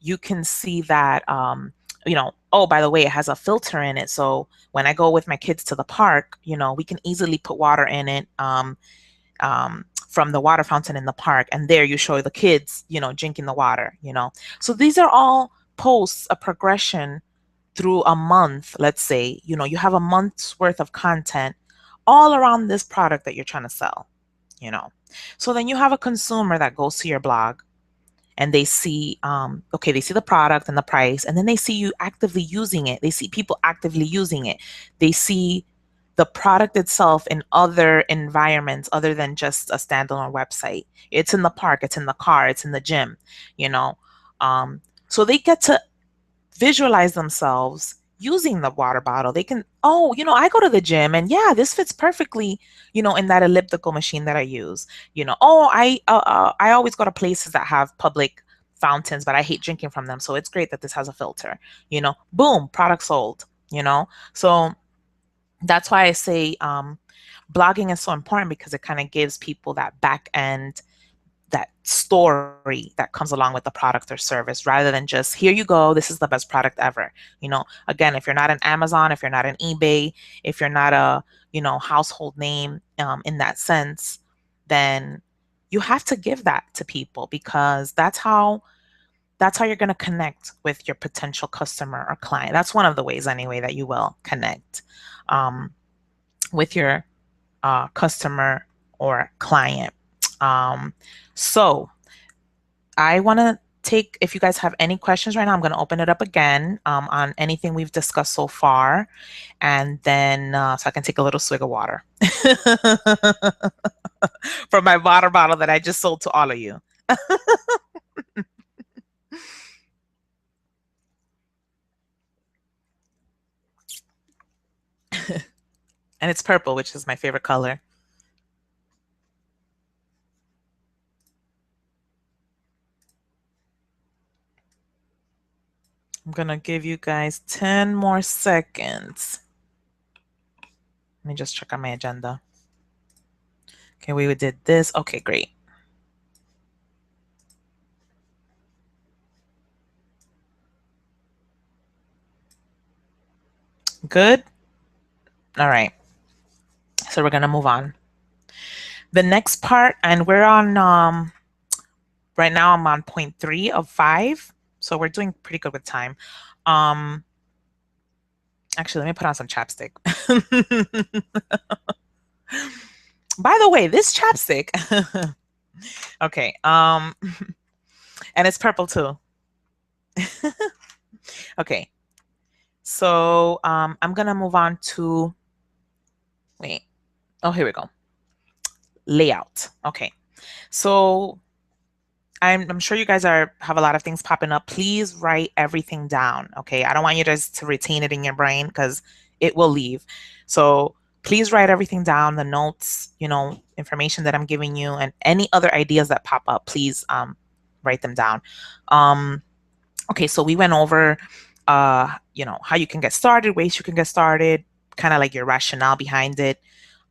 You can see that, oh, by the way, it has a filter in it. So when I go with my kids to the park, we can easily put water in it, from the water fountain in the park. And there you show the kids, drinking the water, So these are all posts, a progression through a month. Let's say, you have a month's worth of content all around this product that you're trying to sell, So then you have a consumer that goes to your blog, and they see, they see the product and the price, and then they see you actively using it. They see people actively using it. They see the product itself in other environments other than just a standalone website. It's in the park, it's in the car, it's in the gym, you know. So they get to visualize themselves using the water bottle. They can, oh, I go to the gym, and yeah, this fits perfectly, in that elliptical machine that I use. Oh, I always go to places that have public fountains, but I hate drinking from them. So it's great that this has a filter, boom, product sold, So that's why I say, blogging is so important, because it kind of gives people that back end, that story that comes along with the product or service, rather than just, here you go, this is the best product ever. Again, if you're not an Amazon, if you're not an eBay, if you're not a, household name, in that sense, then you have to give that to people, because that's how you're going to connect with your potential customer or client. That's one of the ways, anyway, that you will connect, with your customer or client. So I want to take, if you guys have any questions right now, I'm going to open it up again, on anything we've discussed so far. And then, so I can take a little swig of water from my water bottle that I just sold to all of you. And it's purple, which is my favorite color. I'm going to give you guys 10 more seconds. Let me just check on my agenda. Okay, we did this. Okay, great. Good. All right. So we're going to move on. The next part, and we're on, right now I'm on point 3 of 5. So we're doing pretty good with time. Actually, let me put on some chapstick. By the way, this chapstick, okay, and it's purple too. Okay, so I'm gonna move on to, wait, oh, here we go. Layout. Okay, so I'm sure you guys have a lot of things popping up. Please write everything down. Okay. I don't want you just to retain it in your brain because it will leave. So please write everything down, the notes, information that I'm giving you, and any other ideas that pop up, please write them down. Okay, so we went over how you can get started, ways you can get started, kind of like your rationale behind it.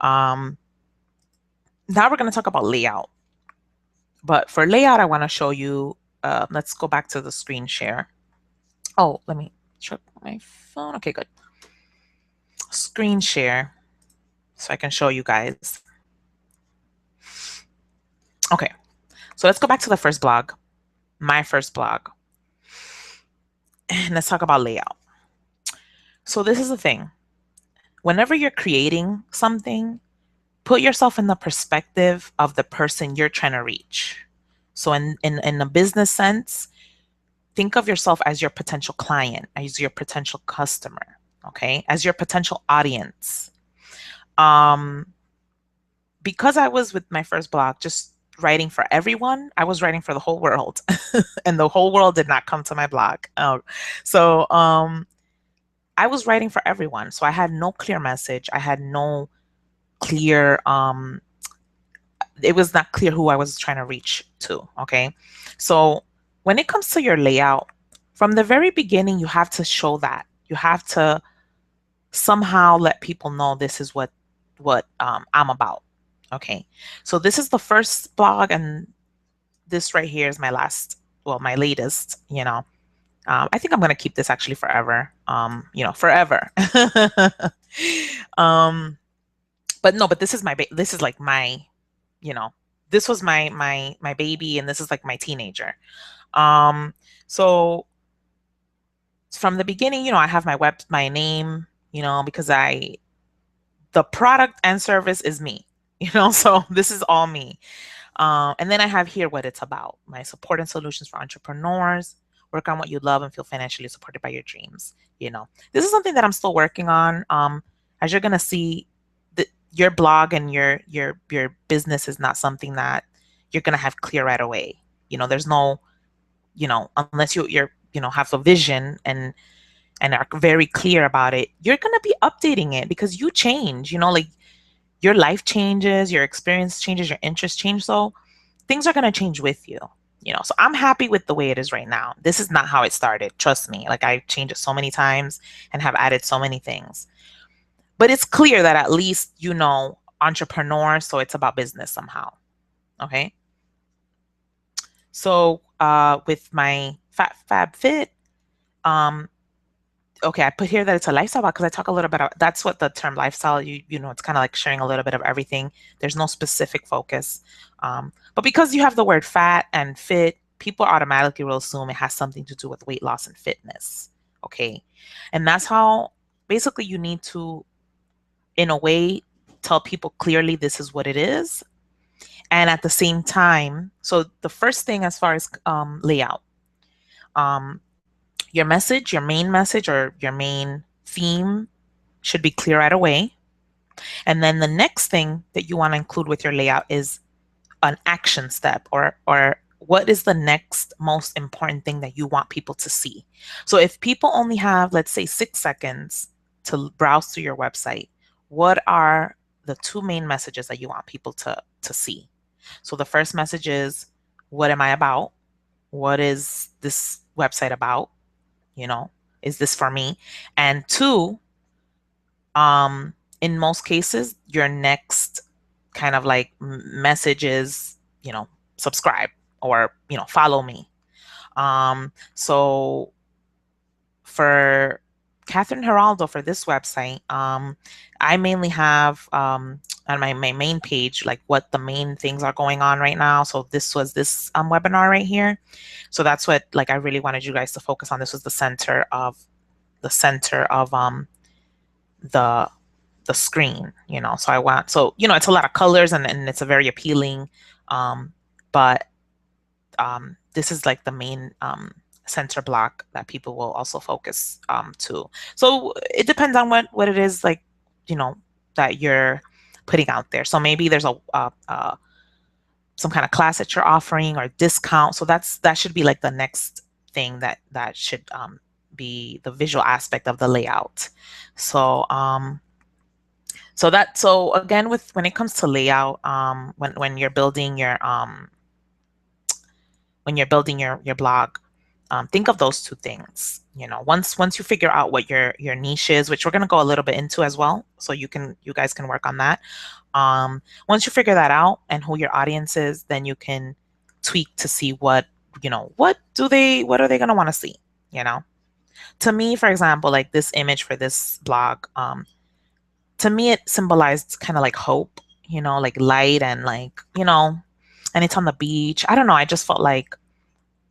Now we're going to talk about layout. But for layout, I want to show you, let's go back to the screen share. Oh, let me check my phone. Okay, good. Screen share so I can show you guys. Okay, so let's go back to the first blog, my first blog. And let's talk about layout. So this is the thing. Whenever you're creating something, put yourself in the perspective of the person you're trying to reach. So in a business sense, think of yourself as your potential client, as your potential customer, okay, as your potential audience. Because I was with my first blog just writing for everyone, I was writing for the whole world, and the whole world did not come to my blog. So I was writing for everyone, so I had no clear message. I had no clear. It was not clear who I was trying to reach to. Okay, so when it comes to your layout, from the very beginning, you have to show that. You have to somehow let people know this is what I'm about. Okay, so this is the first blog, and this right here is my my latest. I think I'm gonna keep this actually forever. Forever. But this is this is like my, this was my baby, and this is like my teenager. So from the beginning, I have my name, because the product and service is me, so this is all me. And then I have here what it's about: my support and solutions for entrepreneurs. Work on what you love and feel financially supported by your dreams. This is something that I'm still working on. As you're gonna see, your blog and your business is not something that you're gonna have clear right away. There's no, unless you're have a vision and are very clear about it, you're gonna be updating it because you change. Like your life changes, your experience changes, your interests change. So things are going to change with you. So I'm happy with the way it is right now. This is not how it started. Trust me. Like I've changed it so many times and have added so many things. But it's clear that at least, entrepreneur. So it's about business somehow. Okay. So with my Fab Fit, okay, I put here that it's a lifestyle because I talk a little bit about, that's what the term lifestyle, it's kind of like sharing a little bit of everything. There's no specific focus. But because you have the word fat and fit, people automatically will assume it has something to do with weight loss and fitness. Okay. And that's how basically you need to, in a way, tell people clearly this is what it is. And at the same time, so the first thing as far as layout, your message, your main message or your main theme should be clear right away. And then the next thing that you want to include with your layout is an action step or what is the next most important thing that you want people to see. So if people only have, let's say, 6 seconds to browse through your website, what are the two main messages that you want people to see? So the first message is, what am I about? What is this website about? Is this for me? And two, in most cases, your next kind of like message is, subscribe or, follow me. So for Catherine Geraldo, for this website, I mainly have on my main page, like what the main things are going on right now. So this was this webinar right here. So that's what, like, I really wanted you guys to focus on. This was the center of the screen, so it's a lot of colors and it's a very appealing, but this is like the main center block that people will also focus to. So it depends on what it is, like, that you're putting out there. So maybe there's a some kind of class that you're offering or discount. So that should be like the next thing that should be the visual aspect of the layout. So so again, with when it comes to layout, when you're building your blog, think of those two things. You know, once you figure out what your niche is, which we're going to go a little bit into as well, so you guys can work on that. Once you figure that out and who your audience is, then you can tweak to see what what are they going to want to see. You know, to me, for example, like this image for this blog, to me it symbolized kind of like hope. You know, like light and like and it's on the beach. I don't know. I just felt like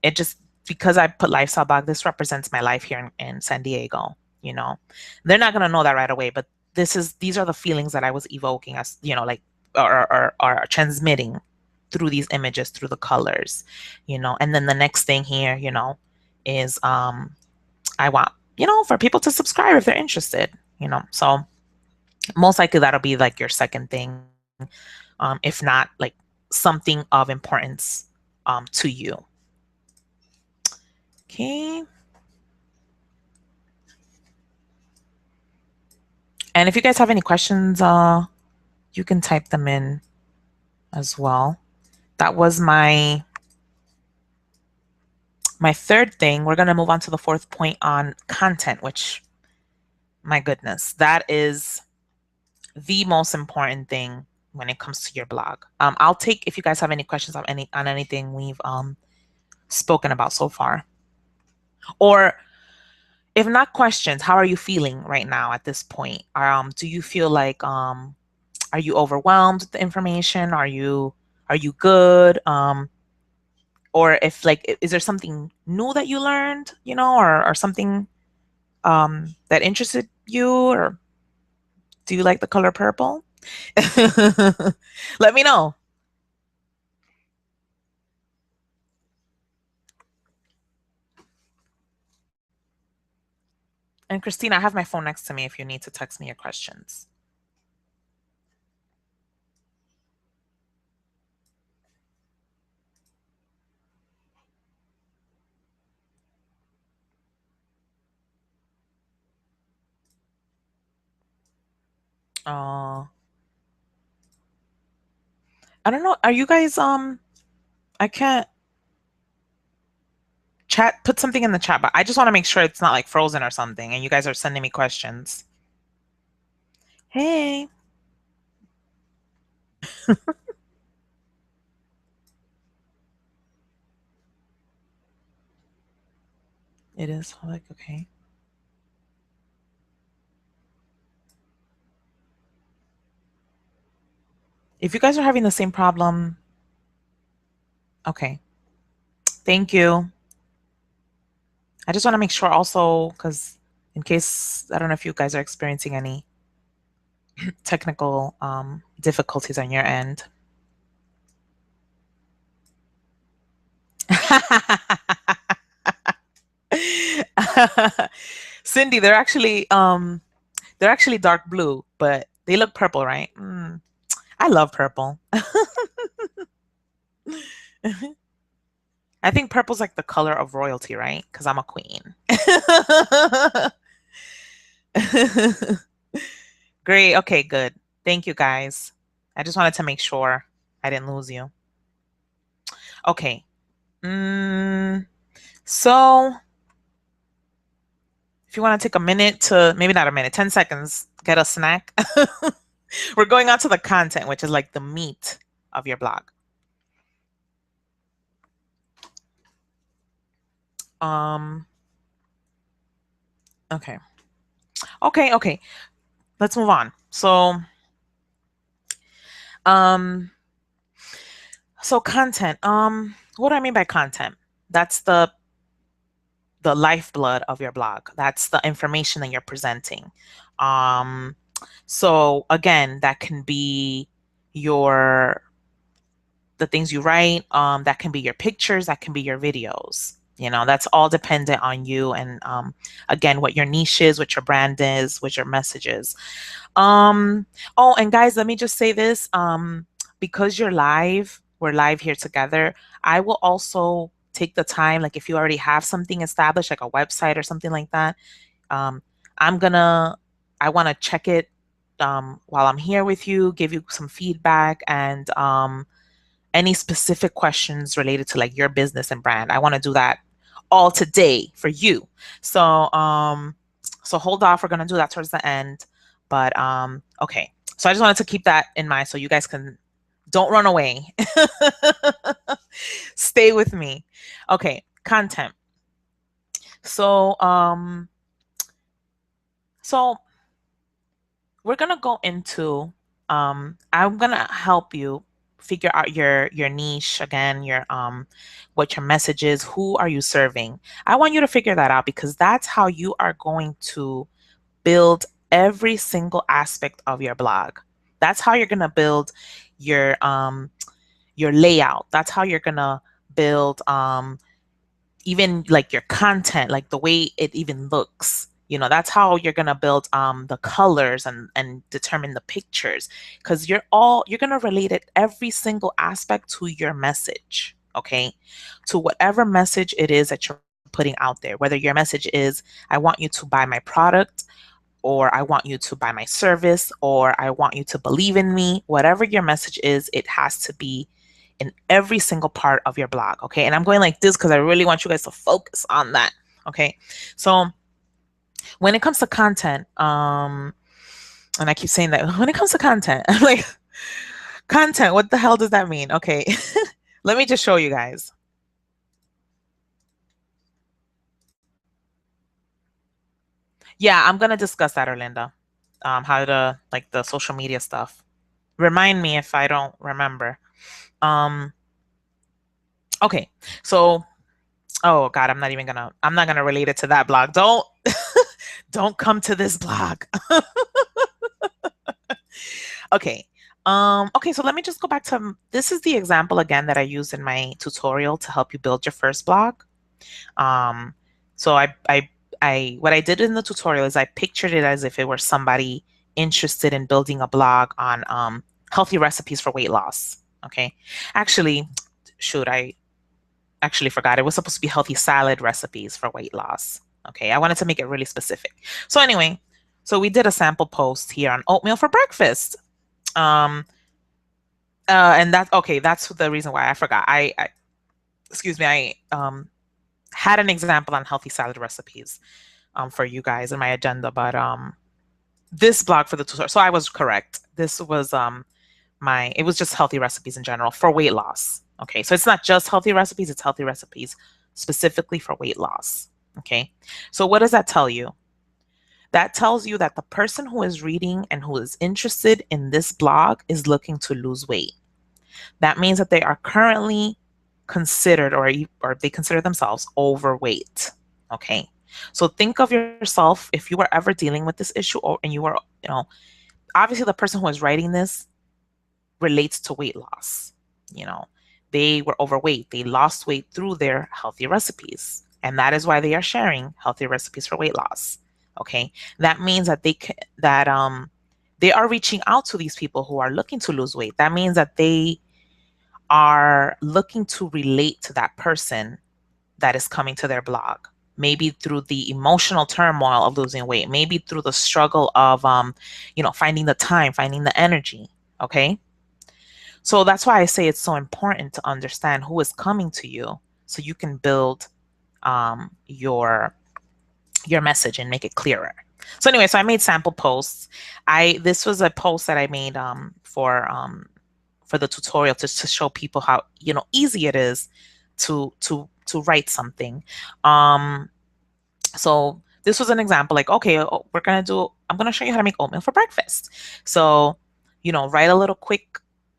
it just because I put lifestyle blog, this represents my life here in San Diego. You know, they're not gonna know that right away, but these are the feelings that I was evoking as like or transmitting through these images, through the colors, and then the next thing here, is I want for people to subscribe if they're interested, so most likely that'll be like your second thing, if not like something of importance to you. Okay. And if you guys have any questions, you can type them in as well. That was my third thing. We're going to move on to the fourth point on content, which, my goodness, that is the most important thing when it comes to your blog. I'll take if you guys have any questions on anything we've spoken about so far, or if not questions, how are you feeling right now at this point? Do you feel like are you overwhelmed with the information? Are you good? Or if like, is there something new that you learned, or something that interested you, or do you like the color purple? Let me know. And Christina, I have my phone next to me if you need to text me your questions. I don't know. Are you guys I can't put something in the chat, but I just want to make sure it's not like frozen or something and you guys are sending me questions. Hey. It is like, okay. If you guys are having the same problem, okay. Thank you. I just want to make sure also, because in case, I don't know if you guys are experiencing any technical difficulties on your end. Cindy, they're actually dark blue, but they look purple, right? I love purple. I think purple's like the color of royalty, right? Because I'm a queen. Great. Okay, good. Thank you, guys. I just wanted to make sure I didn't lose you. Okay. So if you want to take a minute to, maybe not a minute, 10 seconds, get a snack. We're going on to the content, which is like the meat of your blog. Okay. Okay. Let's move on. So content. What do I mean by content? That's the lifeblood of your blog. That's the information that you're presenting. So again, that can be the things you write, that can be your pictures, that can be your videos. That's all dependent on you and again, what your niche is, what your brand is, what your message is. Oh, and guys, let me just say this, because you're live, we're live here together, I will also take the time, like if you already have something established, like a website or something like that, um, I'm gonna, I want to check it while I'm here with you, give you some feedback, and any specific questions related to like your business and brand. I want to do that all today for you. So so hold off. We're gonna do that towards the end. But okay. So I just wanted to keep that in mind so you guys can don't run away. Stay with me. Okay, content. So so we're gonna go into I'm gonna help you figure out your niche again, your what your message is, who are you serving. I want you to figure that out because that's how you are going to build every single aspect of your blog. That's how you're gonna build your layout. That's how you're gonna build even like your content, like the way it even looks. You know, that's how you're gonna build the colors and determine the pictures, because you're gonna relate it every single aspect to your message, okay? To whatever message it is that you're putting out there, whether your message is I want you to buy my product, or I want you to buy my service, or I want you to believe in me. Whatever your message is, it has to be in every single part of your blog. Okay. And I'm going like this because I really want you guys to focus on that. Okay. So when it comes to content, and I keep saying that when it comes to content, I'm like, content, what the hell does that mean? Okay. Let me just show you guys. Yeah, I'm gonna discuss that, Erlinda. How to like the social media stuff. Remind me if I don't remember. Um, okay, so oh God, I'm not gonna relate it to that blog. Don't don't come to this blog. Okay. Okay, so let me just go back to this is the example again that I used in my tutorial to help you build your first blog. Um, so I what I did in the tutorial is I pictured it as if it were somebody interested in building a blog on healthy recipes for weight loss. Okay. Actually, shoot, I actually forgot. It was supposed to be healthy salad recipes for weight loss. Okay. I wanted to make it really specific. So anyway, so we did a sample post here on oatmeal for breakfast. Um and that's okay, that's the reason why I forgot. I excuse me, I had an example on healthy salad recipes for you guys in my agenda, but this blog for the tutorial, so I was correct. This was it was just healthy recipes in general for weight loss. Okay, so it's not just healthy recipes, it's healthy recipes specifically for weight loss. Okay, so what does that tell you? That tells you that the person who is reading and who is interested in this blog is looking to lose weight. That means that they are currently considered or they consider themselves overweight. Okay. So think of yourself if you were ever dealing with this issue and you were, obviously the person who is writing this relates to weight loss. You know, they were overweight. They lost weight through their healthy recipes. And that is why they are sharing healthy recipes for weight loss. Okay. That means that they are reaching out to these people who are looking to lose weight. That means that they are looking to relate to that person that is coming to their blog. Maybe through the emotional turmoil of losing weight, maybe through the struggle of finding the time, finding the energy. Okay. So that's why I say it's so important to understand who is coming to you so you can build your message and make it clearer. So anyway, so I made sample posts. This was a post that I made for the tutorial to show people how easy it is to write something. So this was an example, like, okay, I'm gonna show you how to make oatmeal for breakfast. So write a little quick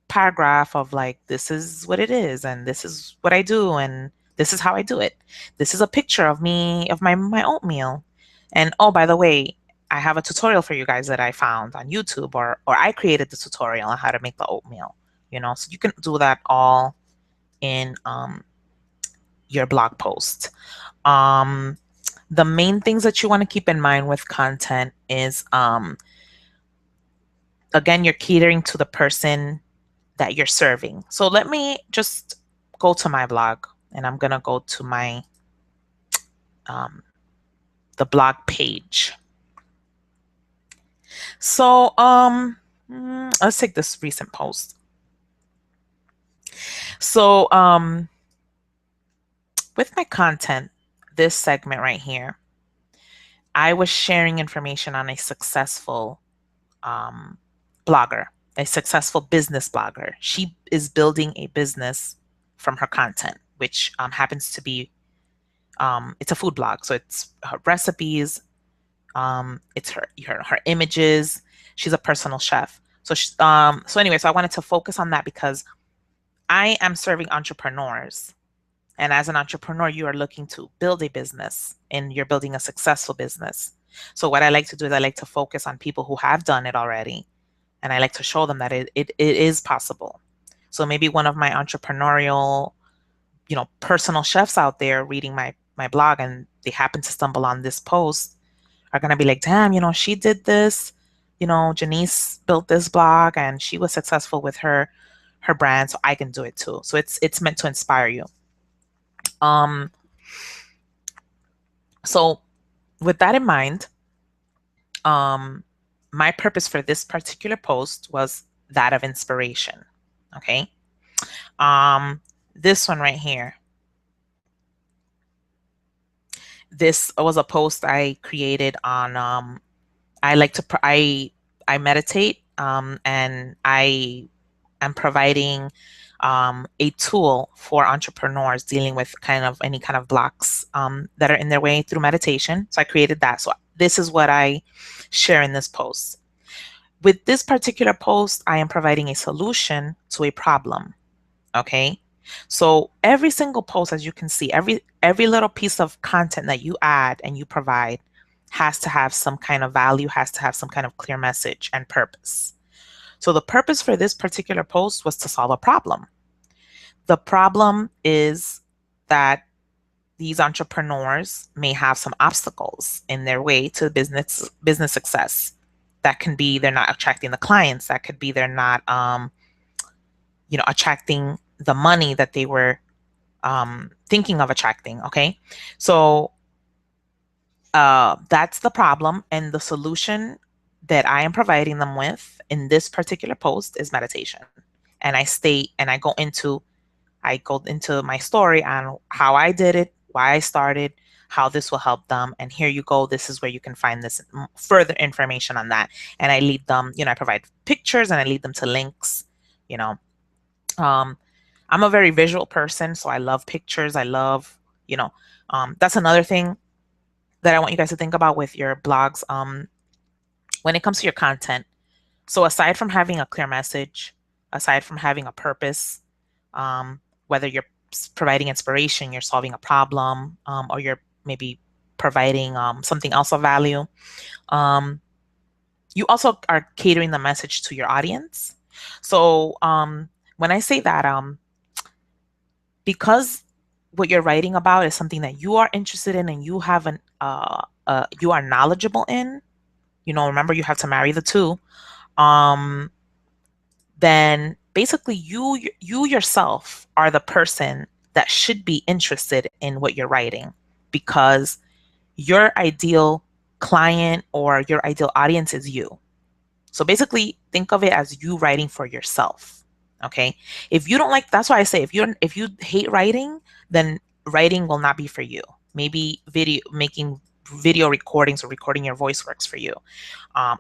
paragraph of like, this is what it is and this is what I do and this is how I do it. This is a picture of me of my oatmeal. And oh, by the way, I have a tutorial for you guys that I found on YouTube, or I created the tutorial on how to make the oatmeal. So you can do that all in your blog post. The main things that you want to keep in mind with content is again, you're catering to the person that you're serving. So let me just go to my blog, and I'm gonna go to my the blog page. So let's take this recent post. So with my content, this segment right here, I was sharing information on a successful blogger, a successful business blogger. She is building a business from her content, which happens to be it's a food blog, so it's her recipes, it's her images. She's a personal chef. So anyway, so I wanted to focus on that because I am serving entrepreneurs. And as an entrepreneur, you are looking to build a business and you're building a successful business. So what I like to do is I like to focus on people who have done it already. And I like to show them that it is possible. So maybe one of my entrepreneurial, personal chefs out there reading my blog and they happen to stumble on this post are going to be like, damn, she did this, Janice built this blog and she was successful with her brand, so I can do it too. So it's meant to inspire you. So with that in mind, my purpose for this particular post was that of inspiration. Okay. This one right here. This was a post I created on I like to I meditate and I am providing a tool for entrepreneurs dealing with any kind of blocks that are in their way through meditation. So I created that. So this is what I share in this post. With this particular post, I am providing a solution to a problem. Okay. So every single post, as you can see, every little piece of content that you add and you provide has to have some kind of value, has to have some kind of clear message and purpose. So the purpose for this particular post was to solve a problem. The problem is that these entrepreneurs may have some obstacles in their way to business success. That can be they're not attracting the clients. That could be they're not, attracting the money that they were thinking of attracting. Okay, so that's the problem, and the solution that I am providing them with in this particular post is meditation. And I state and I go into my story on how I did it, why I started, how this will help them. And here you go. This is where you can find this further information on that. And I lead them, I provide pictures and I lead them to links, I'm a very visual person, so I love pictures. I love, that's another thing that I want you guys to think about with your blogs. When it comes to your content, so aside from having a clear message, aside from having a purpose, whether you're providing inspiration, you're solving a problem, or you're maybe providing something else of value, you also are catering the message to your audience. So when I say that, because what you're writing about is something that you are interested in and you have you are knowledgeable in, remember you have to marry the two. Then basically you yourself are the person that should be interested in what you're writing, because your ideal client or your ideal audience is you. So basically think of it as you writing for yourself. Okay. If you don't like, that's why I say if you hate writing, then writing will not be for you. Maybe making video recordings or recording your voice works for you,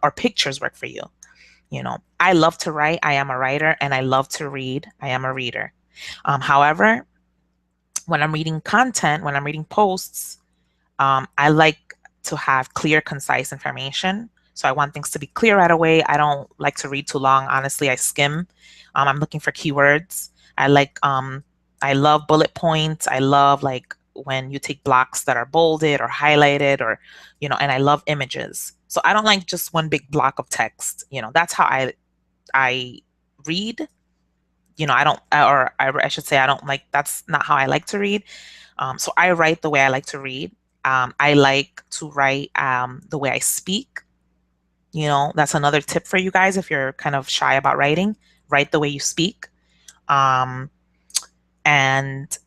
or pictures work for you. I love to write. I am a writer, and I love to read. I am a reader. However, when I'm reading content, when I'm reading posts, I like to have clear, concise information. So I want things to be clear right away. I don't like to read too long. Honestly, I skim. I'm looking for keywords. I love bullet points. I love like when you take blocks that are bolded or highlighted, or, and I love images. So I don't like just one big block of text. That's how I read. I don't, or I should say, I don't like, that's not how I like to read. So I write the way I like to read. I like to write the way I speak. That's another tip for you guys if you're kind of shy about writing. write the way you speak. Um, and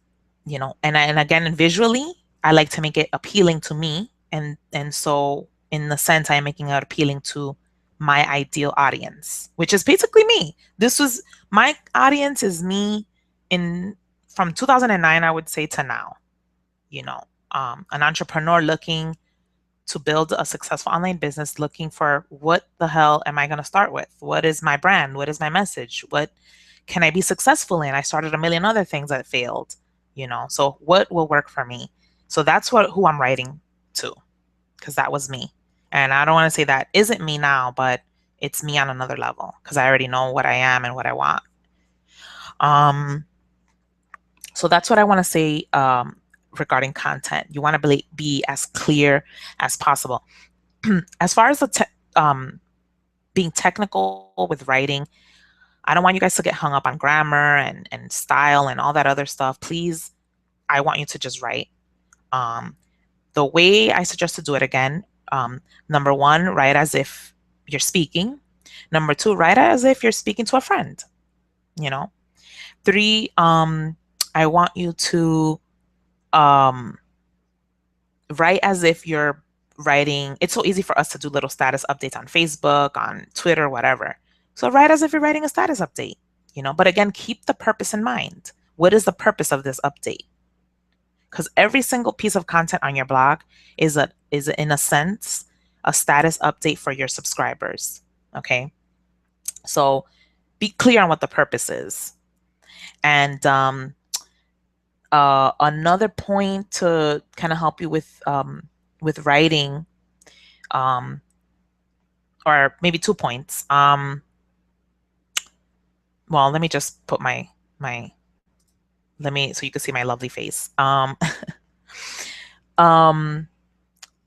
and again, visually, I like to make it appealing to me, and so in the sense, I am making it appealing to my ideal audience, which is basically me. This was my audience is me in from 2009, I would say, to now. You know, an entrepreneur looking to build a successful online business, looking for what the hell am I going to start with? What is my brand? What is my message? What can I be successful in? I started a million other things that failed, So what will work for me? So that's who I'm writing to, because that was me. And I don't want to say that isn't me now, but it's me on another level because I already know what I am and what I want. Um, so that's what I want to say regarding content. You want to be as clear as possible. As far as being technical with writing, I don't want you guys to get hung up on grammar and style and all that other stuff. Please, I want you to just write. Um, the way I suggest to do it again, number one, write as if you're speaking. Number two, write as if you're speaking to a friend. You know. Three, I want you to um, write as if you're writing. It's so easy for us to do little status updates on Facebook, on Twitter, whatever. So write as if you're writing a status update, but again, keep the purpose in mind. What is the purpose of this update? Because every single piece of content on your blog is in a sense a status update for your subscribers. Okay. So be clear on what the purpose is. And another point to kind of help you with writing, or maybe 2 points. Well, let me just put so you can see my lovely face.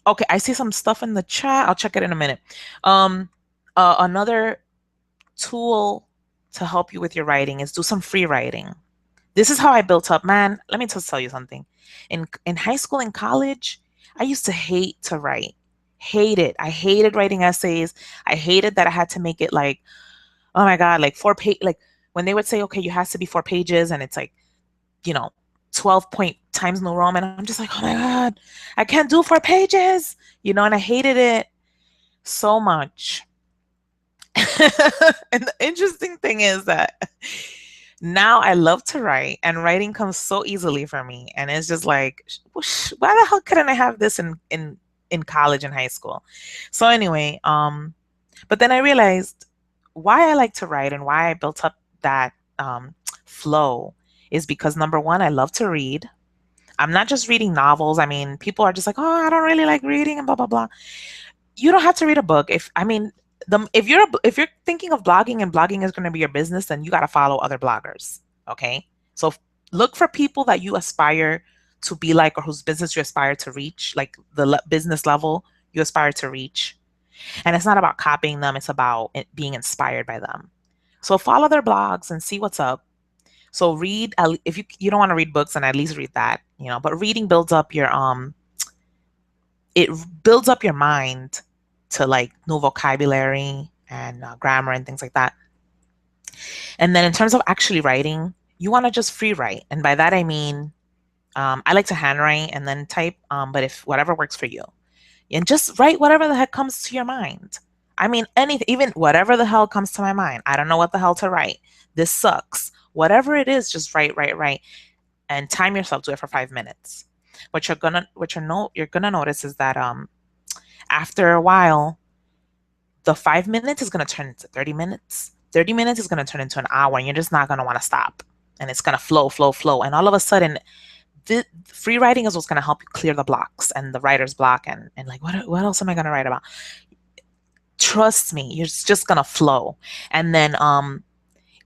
Okay, I see some stuff in the chat. I'll check it in a minute. Another tool to help you with your writing is do some free writing. This is how I built up, man. Let me just tell you something. In high school and college, I used to hate to write. Hate it. I hated writing essays. I hated that I had to make it like, oh my God, like 4 page, like when they would say, okay, you have to be 4 pages and it's like, 12 point Times New Roman. I'm just like, oh my God, I can't do 4 pages, and I hated it so much. And the interesting thing is that now I love to write and writing comes so easily for me. And it's just like, why the hell couldn't I have this in college and high school? So anyway, but then I realized why I like to write and why I built up that flow is because number one, I love to read. I'm not just reading novels. I mean, people are just like, oh, I don't really like reading and blah, blah, blah. You don't have to read a book. If you're thinking of blogging and blogging is going to be your business, then you got to follow other bloggers. Okay. So look for people that you aspire to be like, or whose business you aspire to reach, like the business level you aspire to reach. And it's not about copying them. It's about being inspired by them. So follow their blogs and see what's up. So read, if you don't want to read books, then at least read that, but reading builds up it builds up your mind to like new vocabulary and grammar and things like that. And then in terms of actually writing, you want to just free write. And by that, I mean, I like to handwrite and then type, but if whatever works for you, and just write whatever the heck comes to your mind. I mean, anything, even whatever the hell comes to my mind. I don't know what the hell to write. This sucks. Whatever it is, just write, and time yourself to it for 5 minutes. What you're gonna notice is that after a while, the 5 minutes is gonna turn into 30 minutes. 30 minutes is gonna turn into an hour, and you're just not gonna want to stop. And it's gonna flow. And all of a sudden, the free writing is what's gonna help you clear the blocks and the writer's block and like what else am I gonna write about? Trust me, you're just gonna flow. And then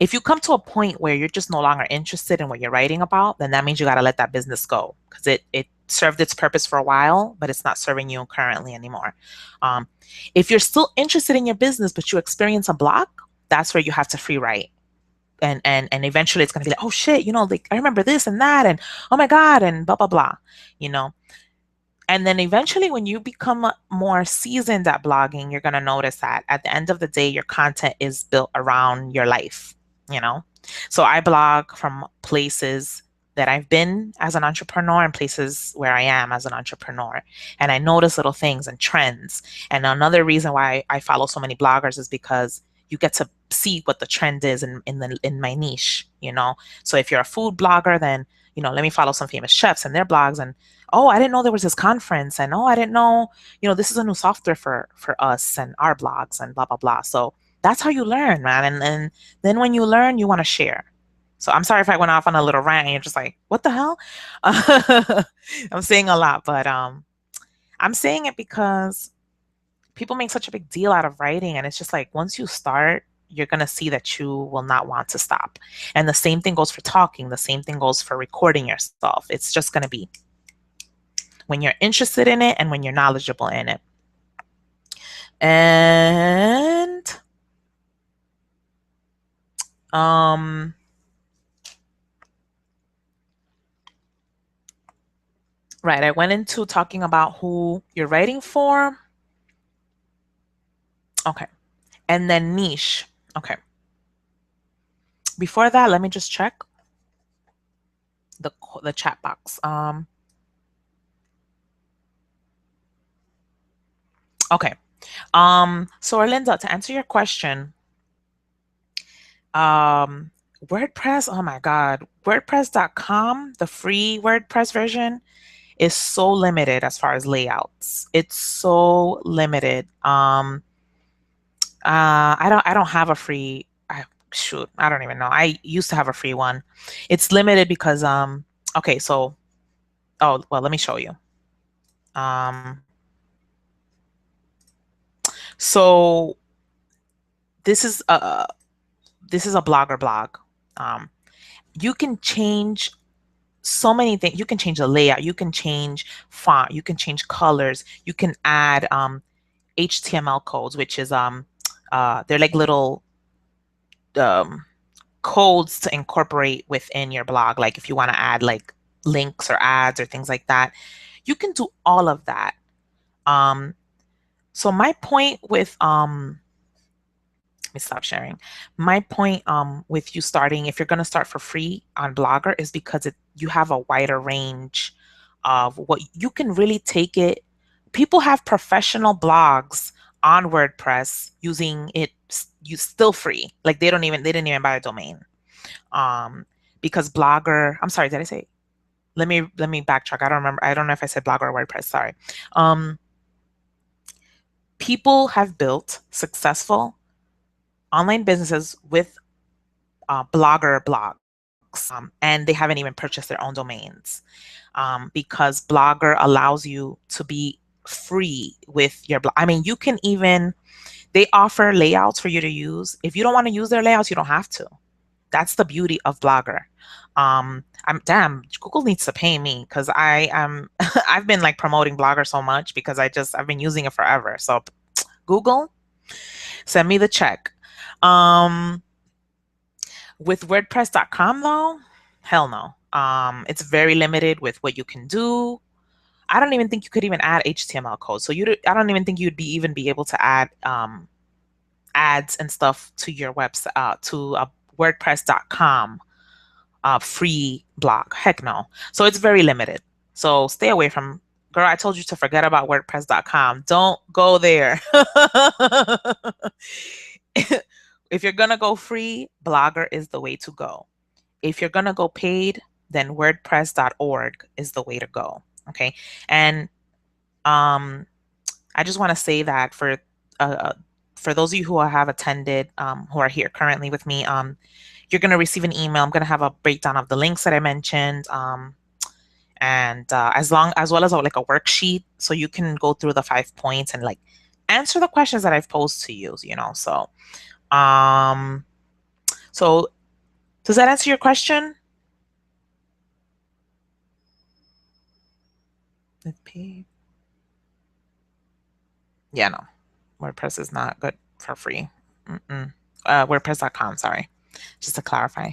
if you come to a point where you're just no longer interested in what you're writing about, then that means you got to let that business go because it served its purpose for a while, but it's not serving you currently anymore. If you're still interested in your business, but you experience a block, that's where you have to free write. And eventually it's going to be like, oh shit, like I remember this and that, and oh my God, and blah, blah, blah, And then eventually when you become more seasoned at blogging, you're going to notice that at the end of the day, your content is built around your life. you know? So I blog from places that I've been as an entrepreneur and places where I am as an entrepreneur. And I notice little things and trends. And another reason why I follow so many bloggers is because you get to see what the trend is in my niche, you know. So if you're a food blogger, then let me follow some famous chefs and their blogs, and oh, I didn't know there was this conference, and oh, I didn't know, this is a new software for us and our blogs and blah blah blah. So that's how you learn, man. And then when you learn, you want to share. So I'm sorry if I went off on a little rant and you're just like, what the hell? I'm saying a lot, but I'm saying it because people make such a big deal out of writing, and it's just like once you start, you're going to see that you will not want to stop. And the same thing goes for talking, the same thing goes for recording yourself. It's just going to be when you're interested in it and when you're knowledgeable in it. And right, I went into talking about who you're writing for. Okay. And then niche. Okay. Before that, let me just check the chat box. Okay. So Orlinda, to answer your question, WordPress, oh my God, WordPress.com, the free WordPress version is so limited as far as layouts. It's so limited. I don't have a free, shoot, I don't even know. I used to have a free one. It's limited because okay, so oh well, let me show you. Um so this is a blogger blog. Um you can change so many things. You can change the layout, you can change font, you can change colors, you can add HTML codes, which is they're like little um codes to incorporate within your blog. Like if you want to add like links or ads or things like that, you can do all of that. Um, so my point with let me stop sharing. My point with you starting, if you're going to start for free on Blogger, is because you have a wider range of what you can really take it. People have professional blogs on WordPress using it you still free. Like they didn't even buy a domain. Because Blogger, I'm sorry, did I say? Let me backtrack. I don't remember. I don't know if I said Blogger or WordPress. Sorry. Um, People have built successful online businesses with Blogger blogs, and they haven't even purchased their own domains, because Blogger allows you to be free with your blog. I mean, you can even they offer layouts for you to use. If you don't want to use their layouts, you don't have to. That's the beauty of Blogger. Google needs to pay me because I am I've been like promoting Blogger so much because I've been using it forever. So Google, send me the check. Um, with WordPress.com though, hell no. It's very limited with what you can do. I don't even think you could even add HTML code. So I don't even think you'd even be able to add ads and stuff to your website, to WordPress.com free blog. Heck no. So it's very limited. So stay away from, girl, I told you to forget about WordPress.com. Don't go there. If you're going to go free, Blogger is the way to go. If you're going to go paid, then WordPress.org is the way to go. Okay. And I just want to say that for those of you who have attended, who are here currently with me, you're going to receive an email. I'm going to have a breakdown of the links that I mentioned, and as well as like a worksheet, so you can go through the 5 points and like answer the questions that I've posed to you. Um, so does that answer your question? Yeah, no, WordPress is not good for free. WordPress.com, sorry, just to clarify.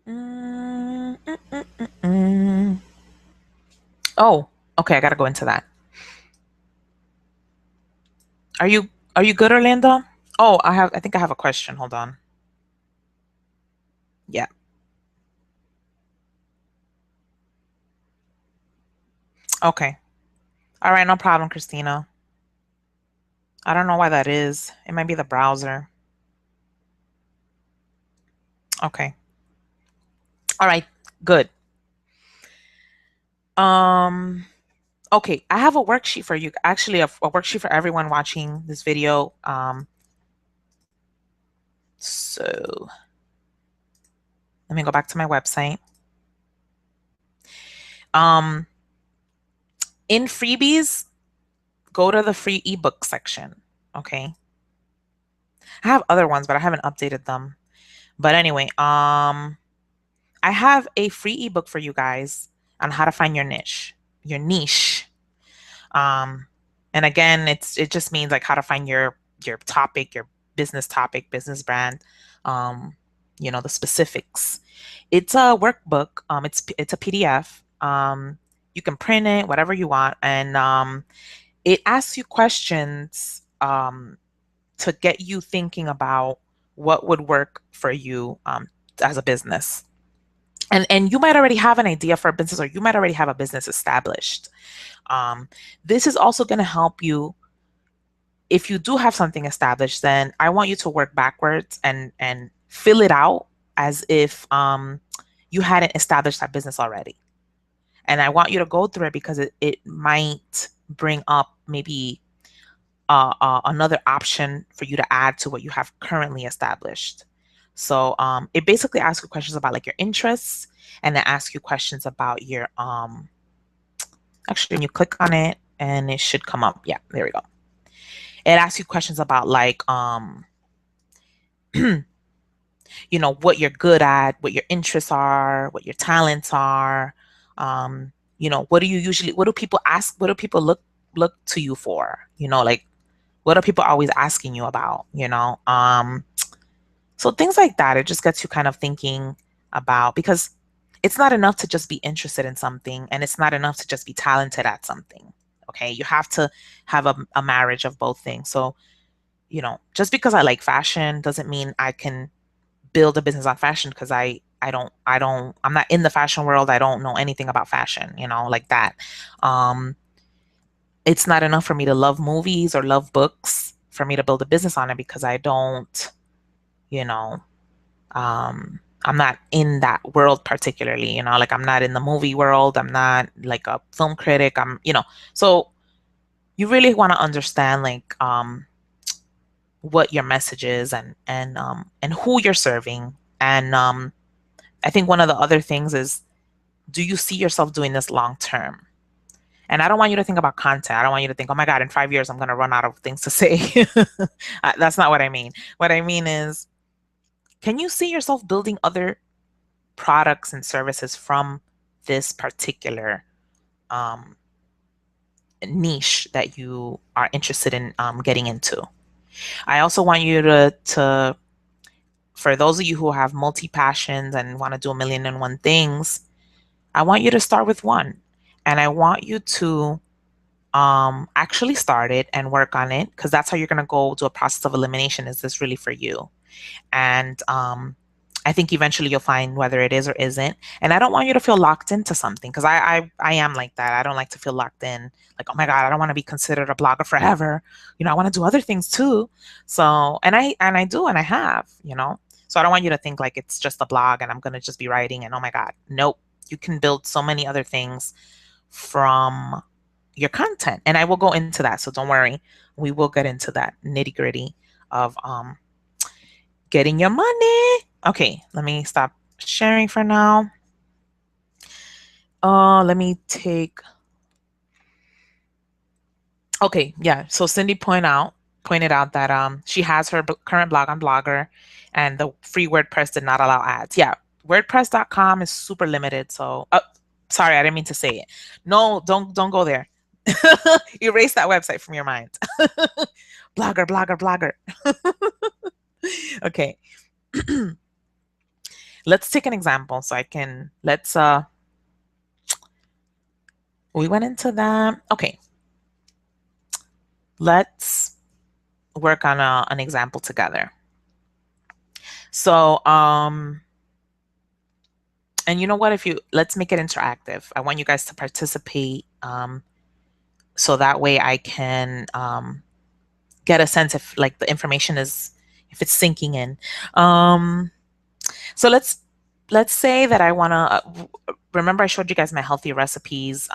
Mm, mm, mm, mm, mm. Oh, Okay, I gotta go into that. Are you are you good, Orlando? Oh, I think I have a question. Hold on. Yeah. Okay. All right, no problem, Christina. I don't know why that is. It might be the browser. Okay. All right. Good. Um, okay, I have a worksheet for you. Actually, a worksheet for everyone watching this video. So let me go back to my website. Um, in freebies, go to the free ebook section. Okay. I have other ones, but I haven't updated them. But anyway, I have a free ebook for you guys on how to find your niche. Your niche. Um, and again, it just means like how to find your topic, your business topic, business brand, um, the specifics. It's a workbook. It's a PDF. You can print it, whatever you want, and it asks you questions to get you thinking about what would work for you as a business. And you might already have an idea for a business, or you might already have a business established. This is also going to help you if you do have something established. Then I want you to work backwards and fill it out as if you hadn't established that business already. And I want you to go through it because it might bring up maybe another option for you to add to what you have currently established. So it basically asks you questions about like your interests, and it asks you questions about your actually when you click on it and it should come up. Yeah, there we go. It asks you questions about like what you're good at, what your interests are, what your talents are. What do you usually what do people ask, what do people look to you for? Like what are people always asking you about? So things like that, it just gets you kind of thinking about, because it's not enough to just be interested in something, and it's not enough to just be talented at something. Okay, you have to have a marriage of both things. So, just because I like fashion doesn't mean I can build a business on fashion, because I'm not in the fashion world. I don't know anything about fashion, like that. Um, it's not enough for me to love movies or love books for me to build a business on it, because I don't, you know, I'm not in that world particularly, like I'm not in the movie world. I'm not like a film critic. So you really want to understand like what your message is, and who you're serving. And I think one of the other things is, do you see yourself doing this long term? And I don't want you to think about content. I don't want you to think, oh my God, in 5 years, I'm going to run out of things to say. That's not what I mean. What I mean is, can you see yourself building other products and services from this particular um, niche that you are interested in getting into? I also want you to, for those of you who have multi passions and want to do a million and one things, I want you to start with one. And I want you to actually start it and work on it, because that's how you're going to go do a process of elimination. Is this really for you? And I think eventually you'll find whether it is or isn't. And I don't want you to feel locked into something, because I am like that. I don't like to feel locked in. Like, oh my God, I don't want to be considered a blogger forever. I want to do other things too. So, and I do, and I have. So I don't want you to think like it's just a blog and I'm gonna just be writing and oh my God, nope. You can build so many other things from your content, and I will go into that. So don't worry, we will get into that nitty gritty of getting your money. Okay, let me stop sharing for now. Let me take. Okay, yeah. So Cindy pointed out that she has her current blog on Blogger, and the free WordPress did not allow ads. Yeah, WordPress.com is super limited. So, sorry, I didn't mean to say it. No, don't go there. Erase that website from your mind. Blogger, blogger, blogger. Okay. Let's take an example so I can let's We went into that. Okay. Let's work on an example together. So, and you know what? Let's make it interactive. I want you guys to participate, so that way I can get a sense if like the information if it's sinking in. So let's say that I want to remember I showed you guys my healthy recipes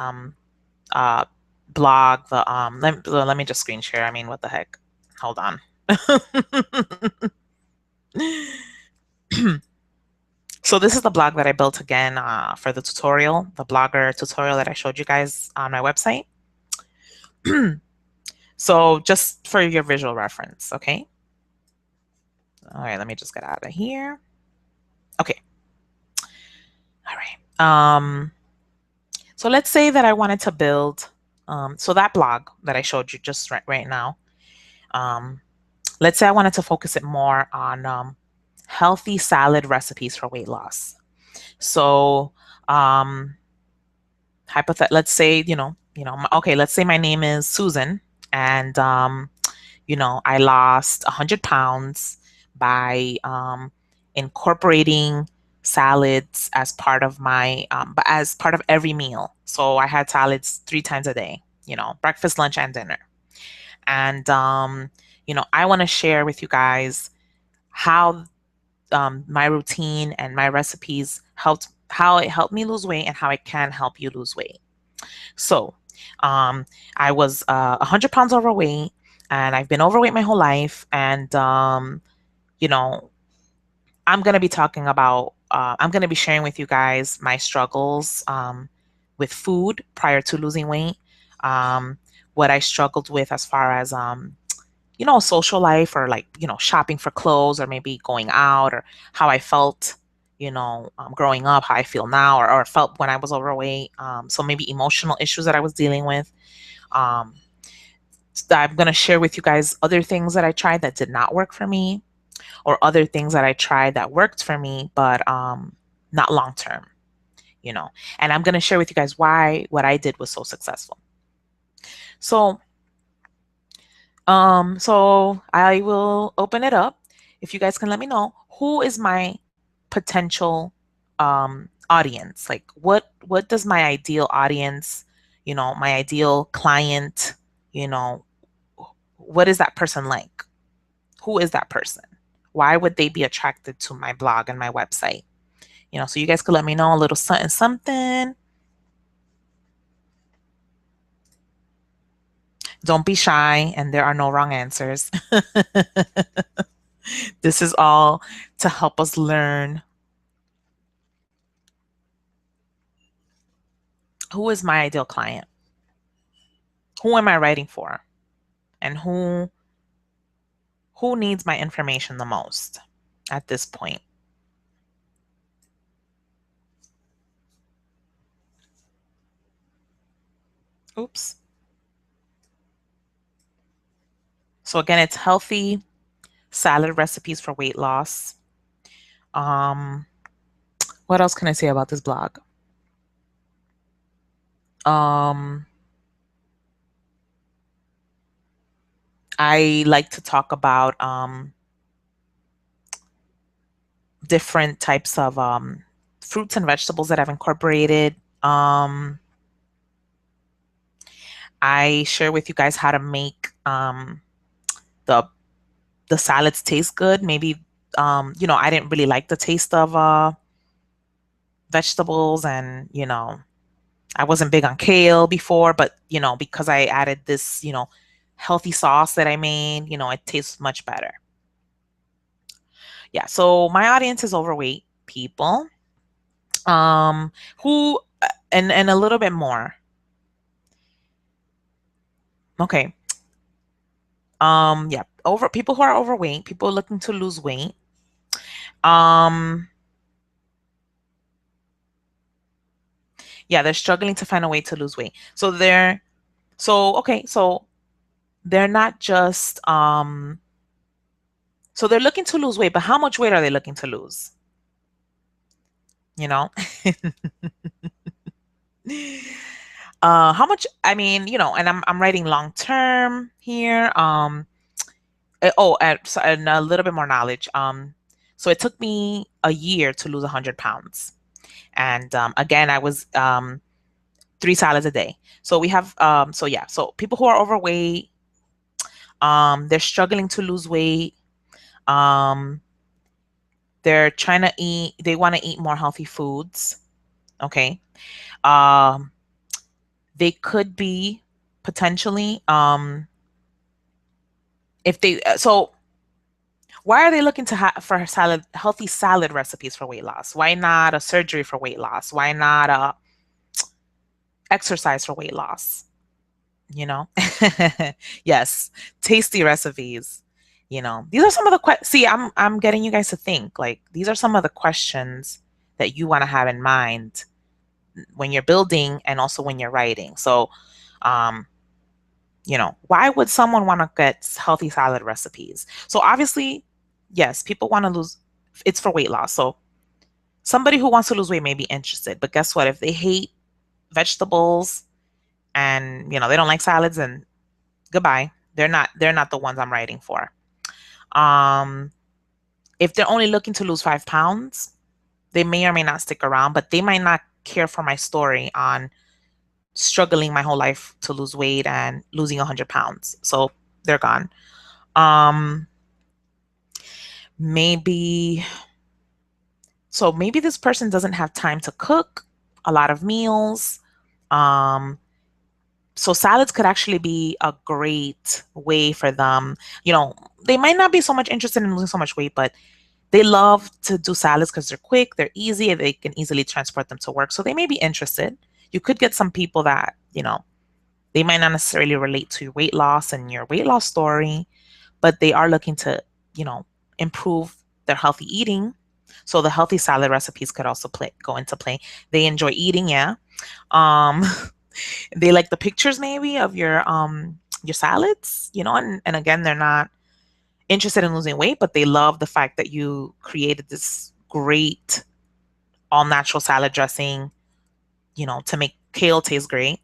uh, blog. Let me just screen share. I mean, what the heck? Hold on. So this is the blog that I built again for the tutorial, the blogger tutorial that I showed you guys on my website. So just for your visual reference, okay? All right, let me just get out of here. Okay. All right. So let's say that I wanted to build, so that blog that I showed you just right now, let's say I wanted to focus it more on healthy salad recipes for weight loss. So, let's say, okay, let's say my name is Susan, and I lost 100 pounds by incorporating salads as part of as part of every meal. So I had salads 3 times a day, breakfast, lunch, and dinner. And I want to share with you guys how my routine and my recipes how it helped me lose weight and how it can help you lose weight. So I was 100 pounds overweight, and I've been overweight my whole life. And you know I'm going to be I'm going to be sharing with you guys my struggles with food prior to losing weight, um, what I struggled with as far as social life, or like, shopping for clothes, or maybe going out, or how I felt, growing up, how I feel now, or felt when I was overweight. So maybe emotional issues that I was dealing with. Um, I'm going to share with you guys other things that I tried that did not work for me, or other things that I tried that worked for me, but not long term, And I'm going to share with you guys why what I did was so successful. So so I will open it up. If you guys can let me know, who is my potential audience? Like, what does my ideal audience, my ideal client, you know, what is that person like? Who is that person? Why would they be attracted to my blog and my website? So you guys could let me know a little something, something. Don't be shy, and there are no wrong answers. This is all to help us learn. Who is my ideal client? Who am I writing for? And who needs my information the most at this point? Oops. So again, it's healthy salad recipes for weight loss. What else can I say about this blog? I like to talk about different types of fruits and vegetables that I've incorporated. I share with you guys how to make the salads taste good. Maybe I didn't really like the taste of vegetables, and I wasn't big on kale before, but because I added this healthy sauce that I made, it tastes much better. Yeah, so my audience is overweight people, who and a little bit more. Okay. Yeah, over people who are overweight, people looking to lose weight. Um, yeah, they're struggling to find a way to lose weight. So they're not just so they're looking to lose weight, but how much weight are they looking to lose? You know? How much? I mean, and I'm writing long term here. And a little bit more knowledge. So it took me a year to lose 100 pounds, and again, I was 3 salads a day. So we have so yeah, so people who are overweight, they're struggling to lose weight. Um, they're trying to eat. They want to eat more healthy foods. Okay. Um, they could be potentially if they so why are they looking to for healthy salad recipes for weight loss? Why not a surgery for weight loss? Why not a exercise for weight loss? You know? Yes, tasty recipes. These are some of the see, I'm getting you guys to think. Like these are some of the questions that you want to have in mind when you're building and also when you're writing. So, um, why would someone want to get healthy salad recipes? So obviously, yes, people want to lose, it's for weight loss. So somebody who wants to lose weight may be interested, but guess what? If they hate vegetables and, they don't like salads, and goodbye. They're not the ones I'm writing for. Um, if they're only looking to lose 5 pounds, they may or may not stick around, but they might not care for my story on struggling my whole life to lose weight and losing 100 pounds. So they're gone. Um, maybe, so maybe this person doesn't have time to cook a lot of meals. Um, so salads could actually be a great way for them. They might not be so much interested in losing so much weight, but they love to do salads because they're quick, they're easy, and they can easily transport them to work. So they may be interested. You could get some people that, they might not necessarily relate to your weight loss and your weight loss story, but they are looking to, improve their healthy eating. So the healthy salad recipes could also go into play. They enjoy eating, yeah. Um, they like the pictures maybe of your salads, and again, they're not interested in losing weight, but they love the fact that you created this great all natural salad dressing, to make kale taste great,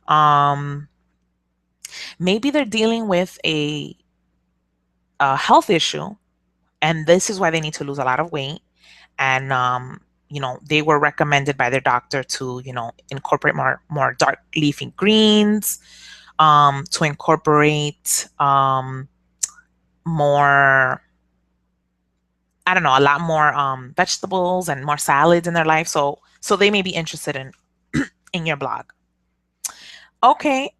Um, maybe they're dealing with a health issue, and this is why they need to lose a lot of weight. And they were recommended by their doctor to, incorporate more dark leafy greens, to incorporate more, I don't know, a lot more vegetables and more salads in their life. So they may be interested in in your blog. Okay.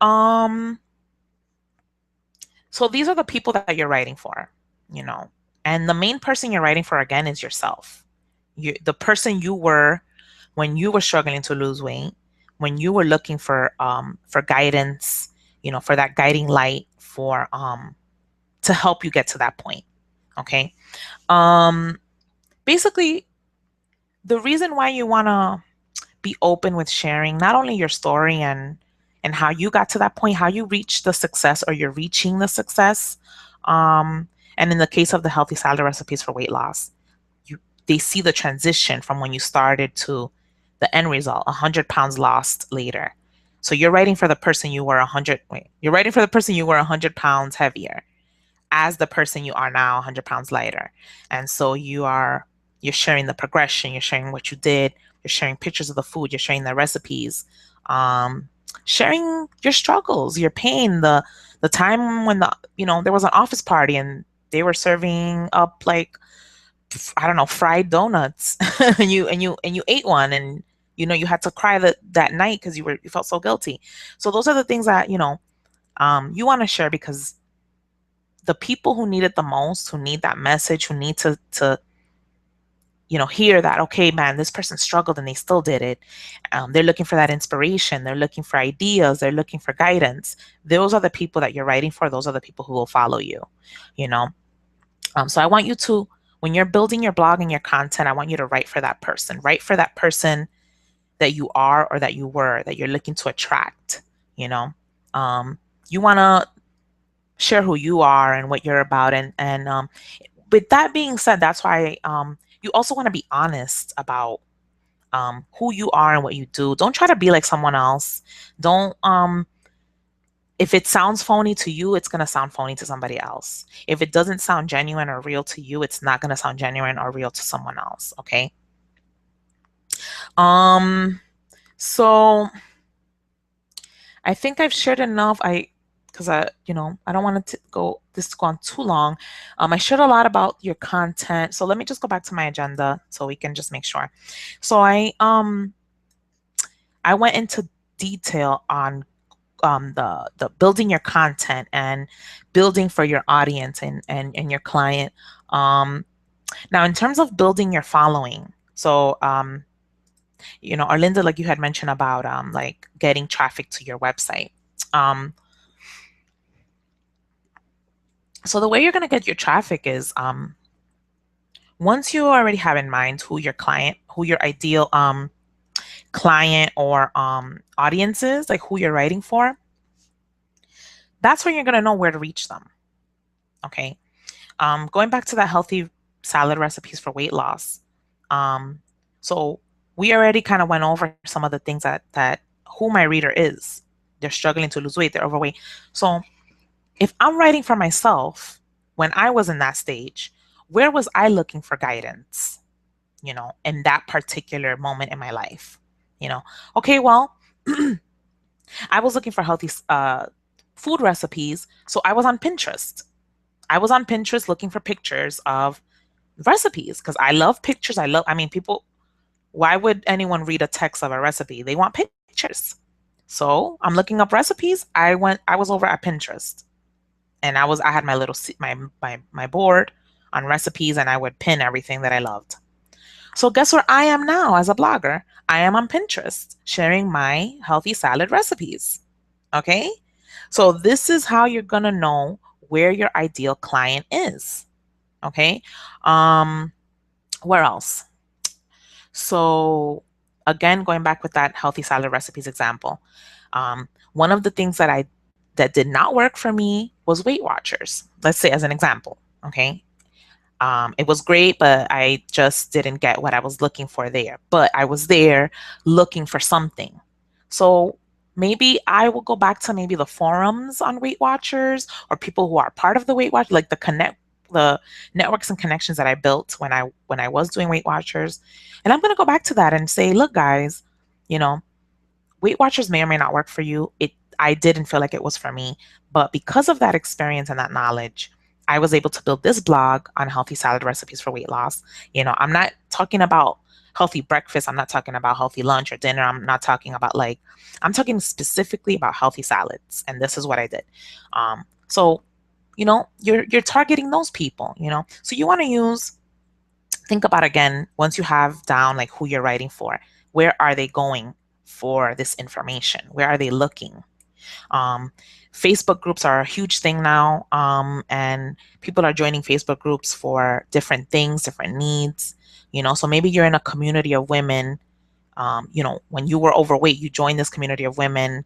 So these are the people that you're writing for, you know. And the main person you're writing for again is yourself. The person you were when you were struggling to lose weight, when you were looking for guidance, for that guiding light for to help you get to that point. Okay. Um Basically, the reason why you want to be open with sharing not only your story and how you got to that point, how you reached the success or you're reaching the success. And in the case of the healthy salad recipes for weight loss, you they see the transition from when you started to the end result, 100 pounds lost later. So you're writing for the person you were 100, wait, you're writing for the person you were 100 pounds heavier as the person you are now 100 pounds lighter. And so you're sharing the progression, you're sharing what you did, you're sharing pictures of the food, you're sharing the recipes, um, sharing your struggles, your pain, the time when there was an office party and they were serving up like, I don't know, fried donuts and you ate one, and you had to cry that night because you felt so guilty. So those are the things that you want to share, because the people who need it the most, who need that message, who need to hear that, okay, man, this person struggled and they still did it. They're looking for that inspiration. They're looking for ideas. They're looking for guidance. Those are the people that you're writing for. Those are the people who will follow you, you know? So I want you to, when you're building your blog and your content, I want you to write for that person. Write for that person that you are or that you were, that you're looking to attract, you know? Um, you want to share who you are and what you're about. And with that being said, that's why you also want to be honest about who you are and what you do. Don't try to be like someone else. Don't if it sounds phony to you, it's going to sound phony to somebody else. If it doesn't sound genuine or real to you, it's not going to sound genuine or real to someone else, okay? So I think I've shared enough. Because I don't want it to go on too long. I shared a lot about your content. So let me just go back to my agenda so we can just make sure. So I went into detail on the building your content and building for your audience and your client. Now in terms of building your following, so Arlinda, like you had mentioned about like getting traffic to your website. So the way you're going to get your traffic is once you already have in mind who your ideal client or audience is, like who you're writing for, that's when you're going to know where to reach them. Okay. Going back to that healthy salad recipes for weight loss. So we already kind of went over some of the things that who my reader is. They're struggling to lose weight, they're overweight. So if I'm writing for myself, when I was in that stage, where was I looking for guidance, in that particular moment in my life? Okay, well, I was looking for healthy food recipes. So I was on Pinterest. I was on Pinterest looking for pictures of recipes because I love pictures. People, why would anyone read a text of a recipe? They want pictures. So I'm looking up recipes. I was over at Pinterest and I had my little, my board on recipes and I would pin everything that I loved. So guess where I am now as a blogger? I am on Pinterest sharing my healthy salad recipes. Okay. So this is how you're going to know where your ideal client is. Okay. Where else? So again, going back with that healthy salad recipes example, one of the things that did not work for me was Weight Watchers. Let's say as an example. Okay. It was great, but I just didn't get what I was looking for there. But I was there looking for something. So maybe I will go back to maybe the forums on Weight Watchers or people who are part of the Weight Watchers, like the networks and connections that I built when I was doing Weight Watchers. And I'm going to go back to that and say, look, guys, Weight Watchers may or may not work for you. I didn't feel like it was for me, but because of that experience and that knowledge, I was able to build this blog on healthy salad recipes for weight loss. I'm not talking about healthy breakfast. I'm not talking about healthy lunch or dinner. I'm not talking about I'm talking specifically about healthy salads. And this is what I did. So, you're targeting those people, so you want to think about again, once you have down like who you're writing for, where are they going for this information? Where are they looking? Facebook groups are a huge thing now, and people are joining Facebook groups for different things, different needs. So maybe you're in a community of women. When you were overweight, you joined this community of women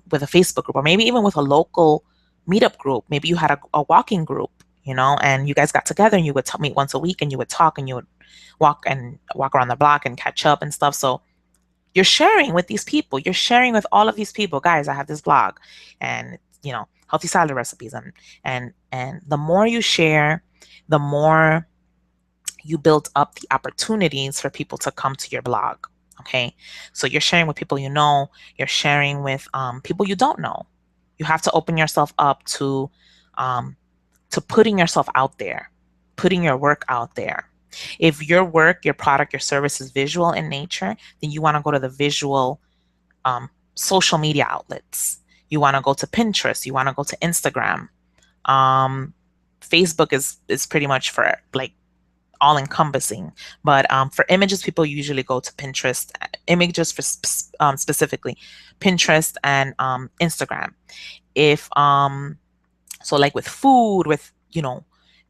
with a Facebook group, or maybe even with a local meetup group. Maybe you had a walking group, and you guys got together and you would meet once a week and you would talk and you would walk around the block and catch up and stuff. So you're sharing with these people. You're sharing with all of these people. Guys, I have this blog and, healthy salad recipes. And the more you share, the more you build up the opportunities for people to come to your blog. Okay. So you're sharing with people you're sharing with people you don't know. You have to open yourself up to putting yourself out there, putting your work out there. If your work, your product, your service is visual in nature, then you want to go to the visual social media outlets. You want to go to Pinterest. You want to go to Instagram. Facebook is pretty much for like all encompassing, but for images, people usually go to Pinterest. Images for specifically Pinterest and Instagram. If so like with food, with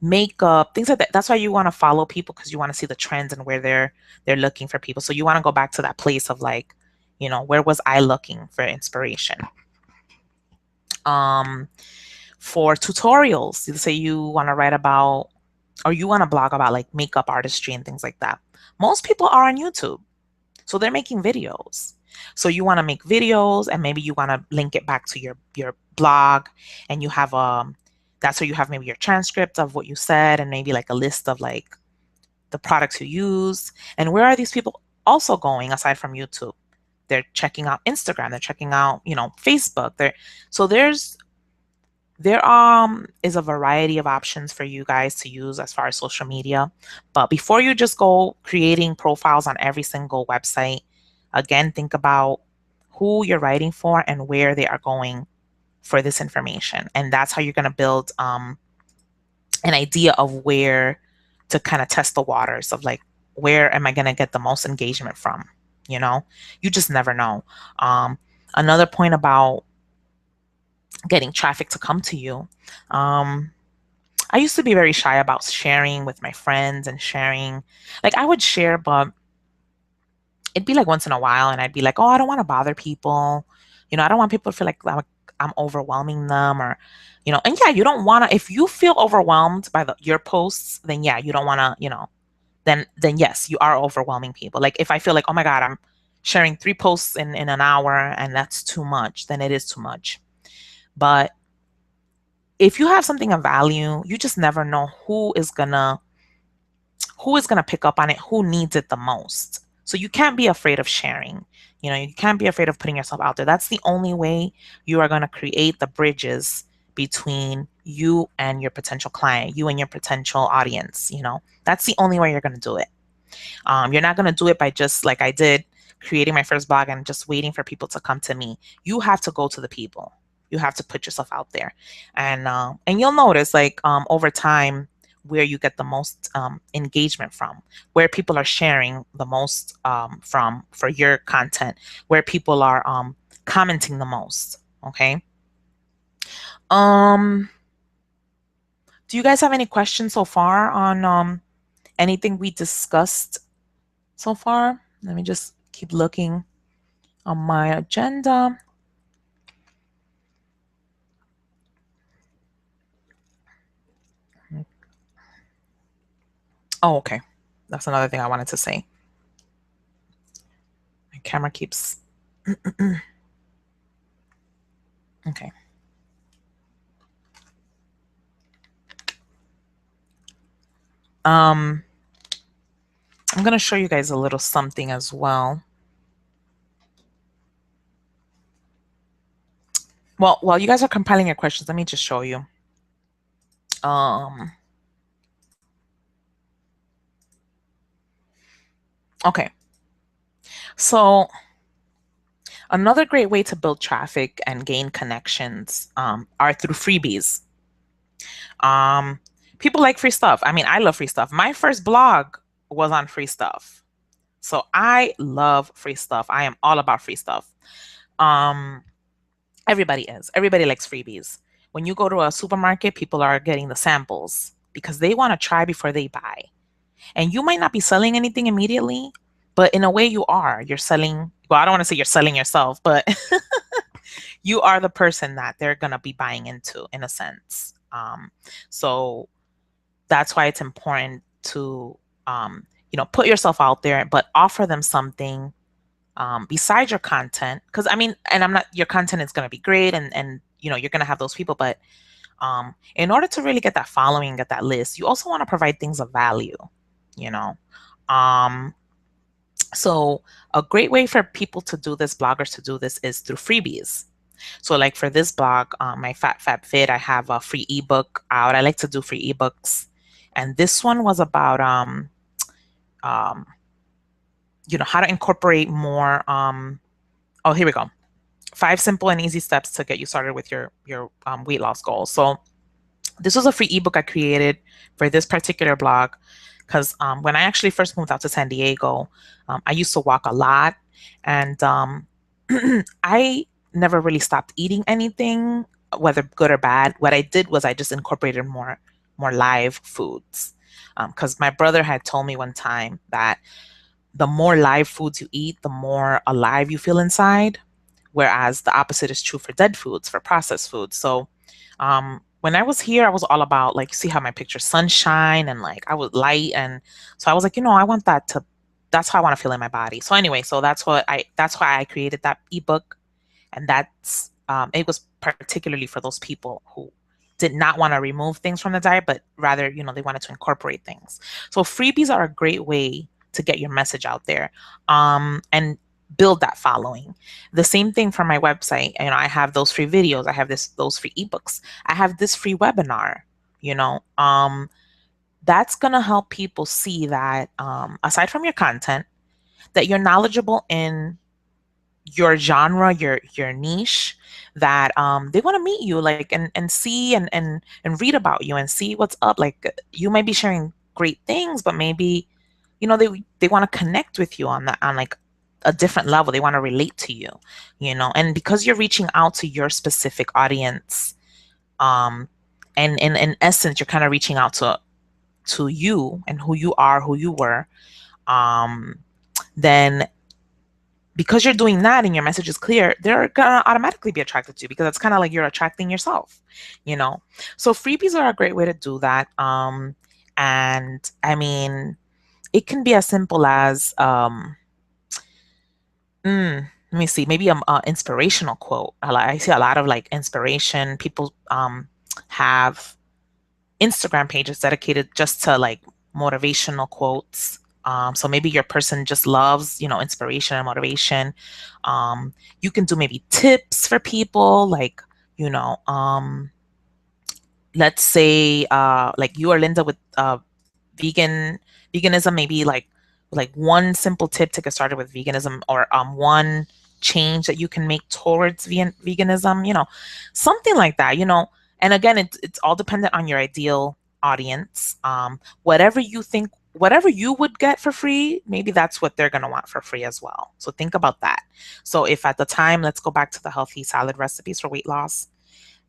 makeup, things like that. That's why you want to follow people, because you want to see the trends and where they're looking for people. So you want to go back to that place of like, where was I looking for inspiration? For tutorials, say you want to write about, or you want to blog about like makeup artistry and things like that. Most people are on YouTube. So they're making videos. So you want to make videos, and maybe you want to link it back to your blog, and you have that's where you have maybe your transcript of what you said, and maybe like a list of like the products you use. And where are these people also going aside from YouTube? They're checking out Instagram, they're checking out, Facebook. There is a variety of options for you guys to use as far as social media. But before you just go creating profiles on every single website, again, think about who you're writing for and where they are going for this information. And that's how you're going to build an idea of where to kind of test the waters of like, where am I going to get the most engagement from? You just never know. Another point about getting traffic to come to you. I used to be very shy about sharing with my friends and sharing. Like I would share, but it'd be like once in a while, and I'd be like, oh, I don't want to bother people. I don't want people to feel like I'm overwhelming them, or, and yeah, you don't want to, if you feel overwhelmed by your posts, then yeah, you don't want to, then yes, you are overwhelming people. Like if I feel like, oh my God, I'm sharing 3 posts in an hour and that's too much, then it is too much. But if you have something of value, you just never know who is gonna pick up on it, who needs it the most. So you can't be afraid of sharing. You can't be afraid of putting yourself out there. That's the only way you are going to create the bridges between you and your potential client, you and your potential audience. That's the only way you're going to do it. You're not going to do it by just like I did, creating my first blog and just waiting for people to come to me. You have to go to the people. You have to put yourself out there, and you'll notice like over time where you get the most engagement from, where people are sharing the most from for your content, where people are commenting the most. Okay. Do you guys have any questions so far on anything we discussed so far? Let me just keep looking on my agenda. Oh, okay. That's another thing I wanted to say. My camera keeps... Okay. I'm going to show you guys a little something as well. Well, while you guys are compiling your questions, let me just show you. Okay. So another great way to build traffic and gain connections are through freebies. People like free stuff. I mean, I love free stuff. My first blog was on free stuff. So I love free stuff. I am all about free stuff. Everybody is. Everybody likes freebies. When you go to a supermarket, people are getting the samples because they want to try before they buy. And you might not be selling anything immediately, but in a way you are. You're selling, well, I don't want to say you're selling yourself, but you are the person that they're going to be buying into in a sense. So that's why it's important to, put yourself out there, but offer them something besides your content. Because I mean, and your content is going to be great, and you're going to have those people, but in order to really get that following, get that list, you also want to provide things of value. So a great way for people to do this, bloggers to do this, is through freebies. So like for this blog, my Fat Fab Fit, I have a free ebook out. I like to do free ebooks, and this one was about how to incorporate more. Oh, here we go. 5 simple and easy steps to get you started with your weight loss goals. So this was a free ebook I created for this particular blog because when I actually first moved out to San Diego, I used to walk a lot, and I never really stopped eating anything, whether good or bad. What I did was I just incorporated more live foods, because my brother had told me one time that the more live foods you eat, the more alive you feel inside, whereas the opposite is true for dead foods, for processed foods. So when I was here, I was all about, like, see how my picture, sunshine, and like I was light, and so I was like, I want that that's how I want to feel in my body. So anyway, so that's why I created that ebook. And that's it was particularly for those people who did not want to remove things from the diet, but rather, they wanted to incorporate things. So freebies are a great way to get your message out there, and build that following. The same thing for my website. I have those free videos, I have those free ebooks, I have this free webinar. you know um that's going to help people see that, aside from your content, that you're knowledgeable in your genre, your niche, that they want to meet you, like, and see and read about you and see what's up. Like, you might be sharing great things, but maybe, they want to connect with you on that, on like a different level. They want to relate to you, and because you're reaching out to your specific audience, um and in essence you're kind of reaching out to you and who you are, who you were, um then, because you're doing that and your message is clear, they're gonna automatically be attracted to you, because it's kind of like you're attracting yourself, you know. So freebies are a great way to do that. And I mean, it can be as simple as, let me see, maybe a inspirational quote. I see a lot of like inspiration. People have Instagram pages dedicated just to like motivational quotes. So maybe your person just loves, inspiration and motivation. You can do maybe tips for people, like, you know, um, let's say, like you or Linda with veganism, maybe like one simple tip to get started with veganism, or one change that you can make towards veganism, something like that. And again, it's all dependent on your ideal audience. Whatever you would get for free, maybe that's what they're going to want for free as well. So think about that. So if at the time, let's go back to the healthy salad recipes for weight loss,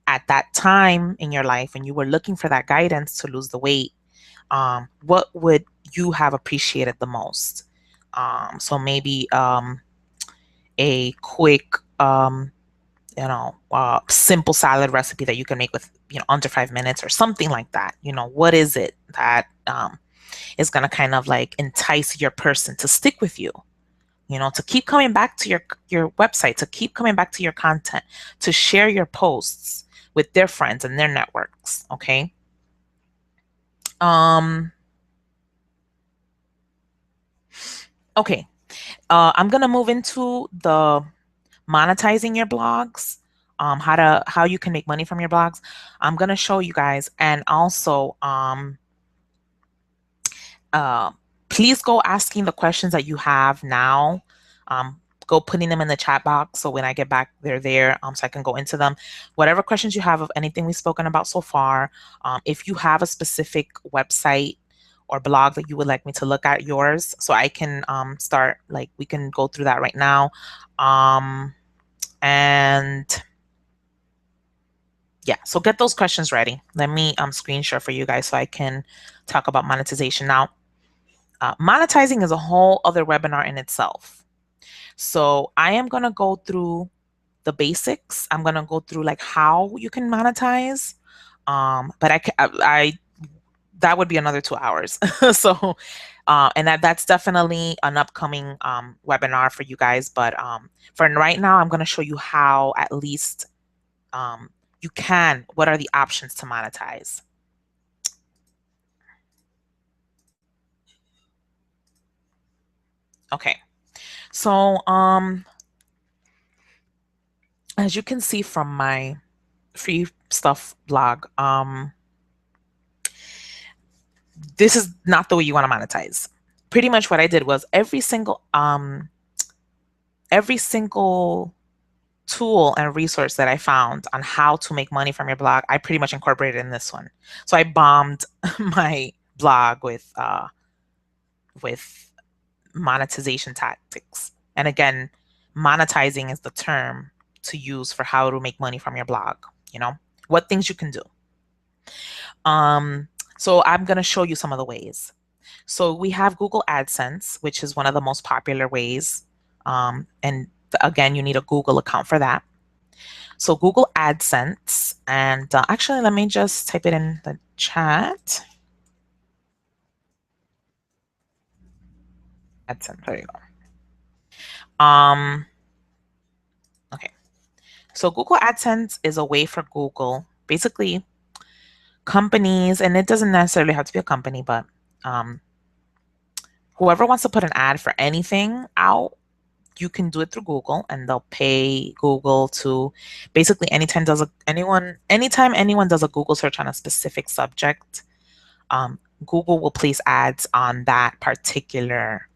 at that time in your life when you were looking for that guidance to lose the weight, what would you have appreciated the most? So maybe a quick, simple salad recipe that you can make with, under 5 minutes, or something like that. What is it that is going to kind of like entice your person to stick with you? To keep coming back to your website, to keep coming back to your content, to share your posts with their friends and their networks. Okay. Okay. I'm gonna move into the monetizing your blogs, how you can make money from your blogs. I'm gonna show you guys, and also uh, please go asking the questions that you have now. Go putting them in the chat box, so when I get back, they're there, so I can go into them. Whatever questions you have of anything we've spoken about so far. If you have a specific website or blog that you would like me to look at yours, so I can start, like, we can go through that right now. And yeah, so get those questions ready. Let me screen share for you guys so I can talk about monetization. Now, monetizing is a whole other webinar in itself. So I am going to go through the basics. I'm going to go through like how you can monetize. But that would be another 2 hours. So, and that's definitely an upcoming webinar for you guys. But for right now, I'm going to show you how, at least, what are the options to monetize. Okay. So, as you can see from my free stuff blog, this is not the way you want to monetize. Pretty much what I did was every single tool and resource that I found on how to make money from your blog, I pretty much incorporated in this one. So I bombed my blog with monetization tactics. And again, monetizing is the term to use for how to make money from your blog. What things you can do. So I'm going to show you some of the ways. So we have Google AdSense, which is one of the most popular ways. And again, you need a Google account for that. So Google AdSense, and actually, let me just type it in the chat. AdSense. There you go. Okay. So Google AdSense is a way for Google, basically companies, and it doesn't necessarily have to be a company, but um, whoever wants to put an ad for anything out, you can do it through Google, and they'll pay Google to basically anytime anyone does a Google search on a specific subject, um, Google will place ads on that particular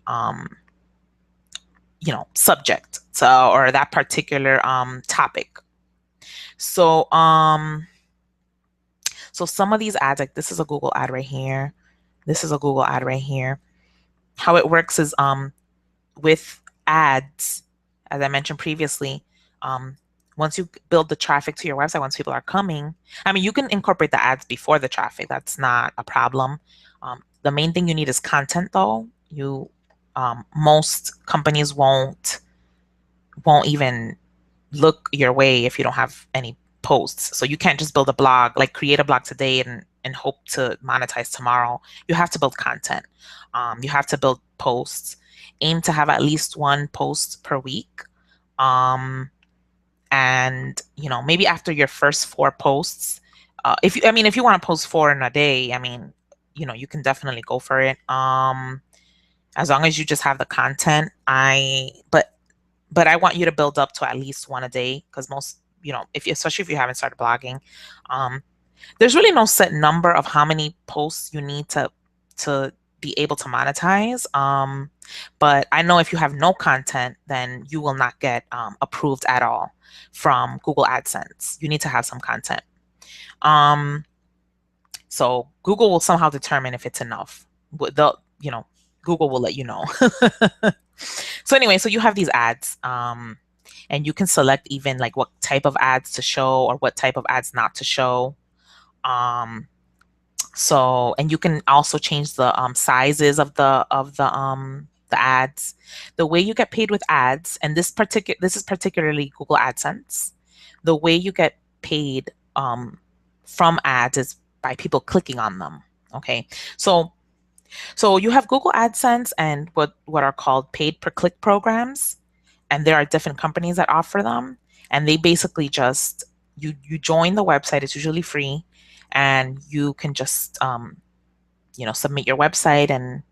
subject, or that particular topic. So so some of these ads, like this is a Google ad right here. This is a Google ad right here. How it works is with ads, as I mentioned previously, um, once you build the traffic to your website, once people are coming, I mean, you can incorporate the ads before the traffic. That's not a problem. The main thing you need is content, though. Most companies won't even look your way if you don't have any posts. So you can't just build a blog, like create a blog today and hope to monetize tomorrow. You have to build content. You have to build posts. Aim to have at least one post per week. And maybe after your first 4 posts, if you want to post 4 in a day, I mean, you can definitely go for it. As long as you just have the content. But I want you to build up to at least one a day, because most, especially if you haven't started blogging, there's really no set number of how many posts you need to be able to monetize. But I know if you have no content, then you will not get approved at all from Google AdSense. You need to have some content. So Google will somehow determine if it's enough. Google will let you know. So anyway, so you have these ads, and you can select even like what type of ads to show or what type of ads not to show. And you can also change the sizes of the ads. The way you get paid with ads, and this is particularly Google AdSense. The way you get paid from ads is by people clicking on them. Okay, so you have Google AdSense and what are called paid per click programs, and there are different companies that offer them. And they basically just you join the website. It's usually free, and you can just submit your website, and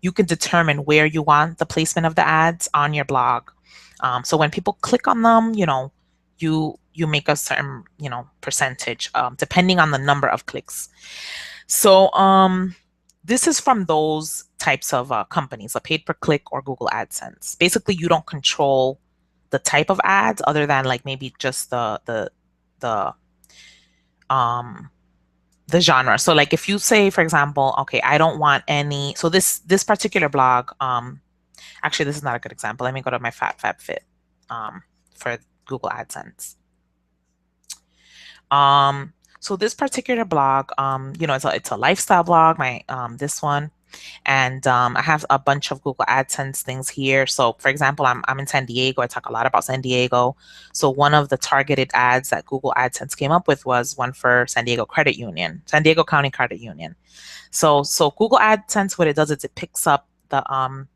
you can determine where you want the placement of the ads on your blog. So when people click on them, you make a certain percentage depending on the number of clicks. So this is from those types of companies, a paid per click or Google AdSense. Basically, you don't control the type of ads other than like maybe just the genre. So like if you say, for example, okay, I don't want any. So this particular blog, actually, this is not a good example. Let me go to my FabFitFit for Google AdSense. So this particular blog, it's a lifestyle blog, this one. And I have a bunch of Google AdSense things here. So for example, I'm in San Diego. I talk a lot about San Diego. So one of the targeted ads that Google AdSense came up with was one for San Diego San Diego County Credit Union. So Google AdSense, what it does is it picks up the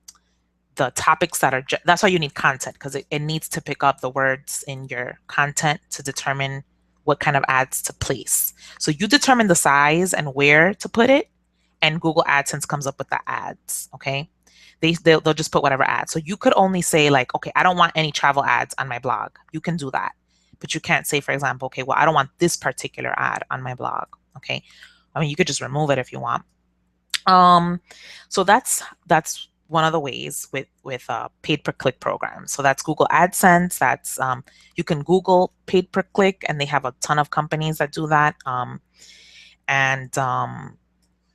topics that's why you need content, because it needs to pick up the words in your content to determine what kind of ads to place. So you determine the size and where to put it, and Google AdSense comes up with the ads. Okay, they'll just put whatever ads. So you could only say like, okay, I don't want any travel ads on my blog. You can do that, but you can't say, for example, okay, well, I don't want this particular ad on my blog. Okay, I mean, you could just remove it if you want. So that's one of the ways with paid per click programs. So that's Google AdSense. That's you can Google paid per click, and they have a ton of companies that do that. And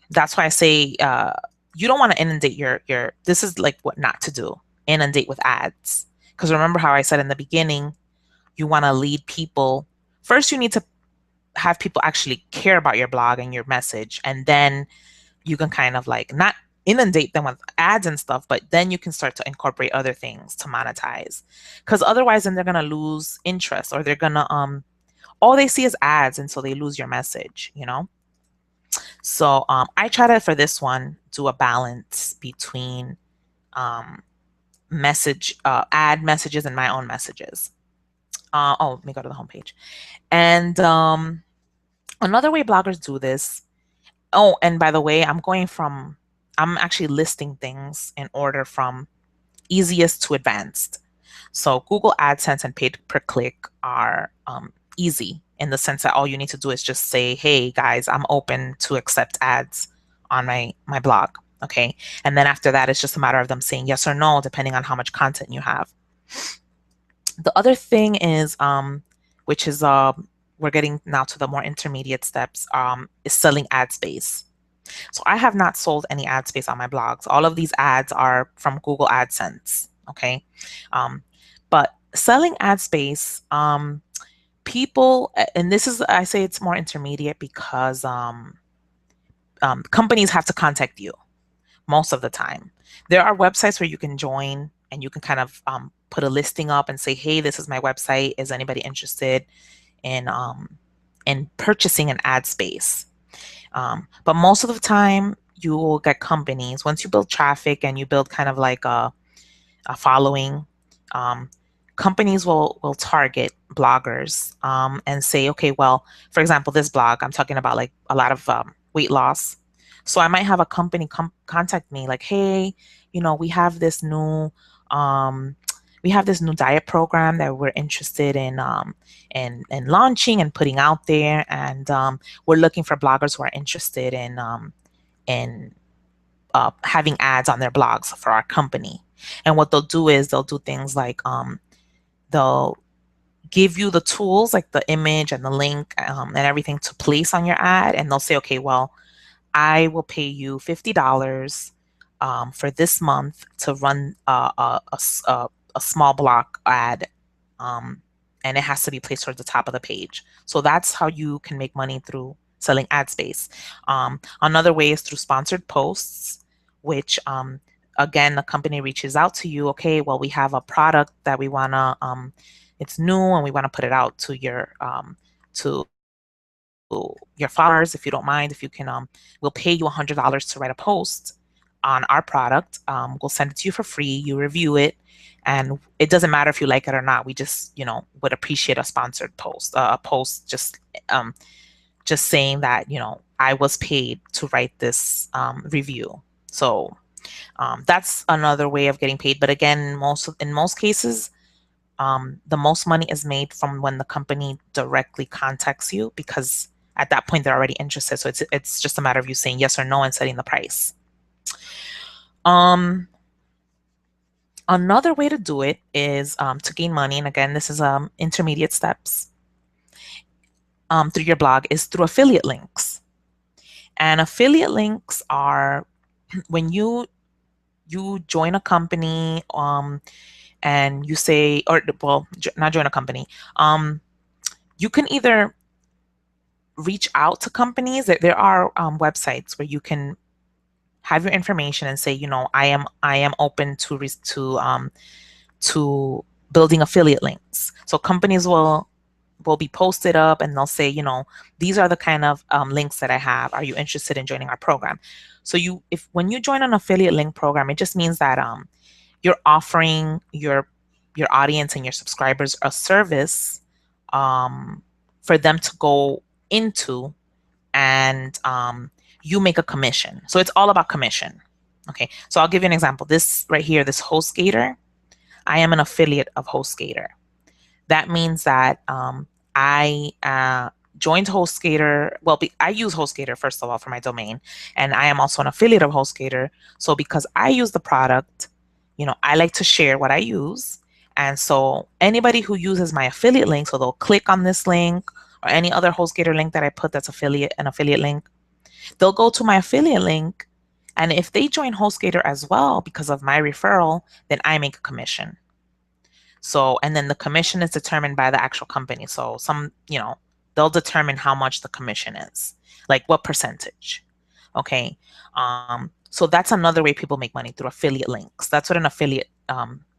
that's why I say you don't want to inundate your. This is like what not to do: inundate with ads. Because remember how I said in the beginning, you want to lead people. First, you need to have people actually care about your blog and your message, and then you can kind of like not inundate them with ads and stuff, but then you can start to incorporate other things to monetize. Because otherwise, then they're gonna lose interest, or they're gonna all they see is ads, and so they lose your message. So I try to, for this one, do a balance between um, ad messages and my own messages. Let me go to the homepage. And another way bloggers do this. Oh, and by the way, I'm actually listing things in order from easiest to advanced. So Google AdSense and paid per click are easy in the sense that all you need to do is just say, hey guys, I'm open to accept ads on my blog. Okay. And then after that, it's just a matter of them saying yes or no, depending on how much content you have. The other thing is, which is we're getting now to the more intermediate steps, is selling ad space. So I have not sold any ad space on my blogs. All of these ads are from Google AdSense. Okay. Um, but selling ad space, people, and this is, I say it's more intermediate because companies have to contact you most of the time. There are websites where you can join and you can kind of put a listing up and say, hey, this is my website. Is anybody interested in purchasing an ad space? But most of the time, you will get companies. Once you build traffic and you build kind of like a following, companies will target bloggers and say, okay, well, for example, this blog, I'm talking about like a lot of weight loss. So I might have a company contact me like, hey, we have this new um, diet program that we're interested in launching and putting out there, and we're looking for bloggers who are interested in having ads on their blogs for our company. And what they'll do is they'll do things like they'll give you the tools like the image and the link and everything to place on your ad, and they'll say, okay, well, I will pay you $50 for this month to run a small block ad, and it has to be placed towards the top of the page. So that's how you can make money through selling ad space. Another way is through sponsored posts, which again, the company reaches out to you. Okay, well, we have a product that we wanna it's new and we want to put it out to your followers. If you don't mind, if you can, we'll pay you $100 to write a post on our product. We'll send it to you for free. You review it, and it doesn't matter if you like it or not. We just, would appreciate a sponsored post, a post just saying that, I was paid to write this review. So that's another way of getting paid. But again, in most cases, the most money is made from when the company directly contacts you, because at that point they're already interested. So it's just a matter of you saying yes or no and setting the price. Another way to do it is to gain money, and again, this is intermediate steps through your blog, is through affiliate links. And affiliate links are when you join a company and you say, or well, not join a company. You can either reach out to companies. There are websites where you can have your information and say, I am open to building affiliate links. So companies will be posted up and they'll say, these are the kind of links that I have. Are you interested in joining our program? So when you join an affiliate link program, it just means that you're offering your audience and your subscribers a service for them to go into, and you make a commission. So it's all about commission. Okay, so I'll give you an example. This right here, this HostGator, I am an affiliate of HostGator. That means that I joined HostGator. Well, I use HostGator first of all for my domain, and I am also an affiliate of HostGator. So because I use the product, I like to share what I use. And so anybody who uses my affiliate link, so they'll click on this link or any other HostGator link that I put that's an affiliate link, they'll go to my affiliate link. And if they join HostGator as well because of my referral, then I make a commission. So, and then the commission is determined by the actual company. So they'll determine how much the commission is, like what percentage. Okay. So that's another way people make money, through affiliate links. That's what an affiliate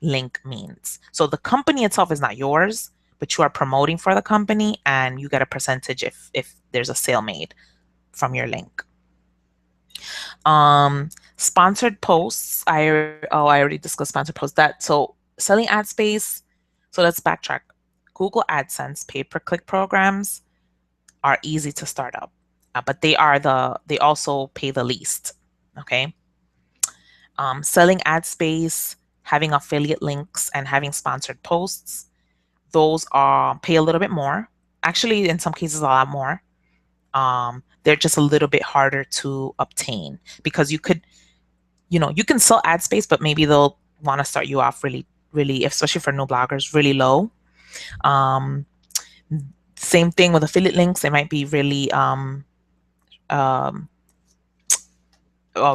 link means. So the company itself is not yours, but you are promoting for the company and you get a percentage if there's a sale made from your link. Sponsored posts. I already discussed sponsored posts. So selling ad space. So let's backtrack. Google AdSense pay-per-click programs are easy to start up, but they also pay the least. Okay. Selling ad space, having affiliate links, and having sponsored posts. Those are pay a little bit more. Actually, in some cases, a lot more. They're just a little bit harder to obtain because you can sell ad space, but maybe they'll want to start you off really, really, especially for new bloggers, really low. Um, Same thing with affiliate links. They might be um, a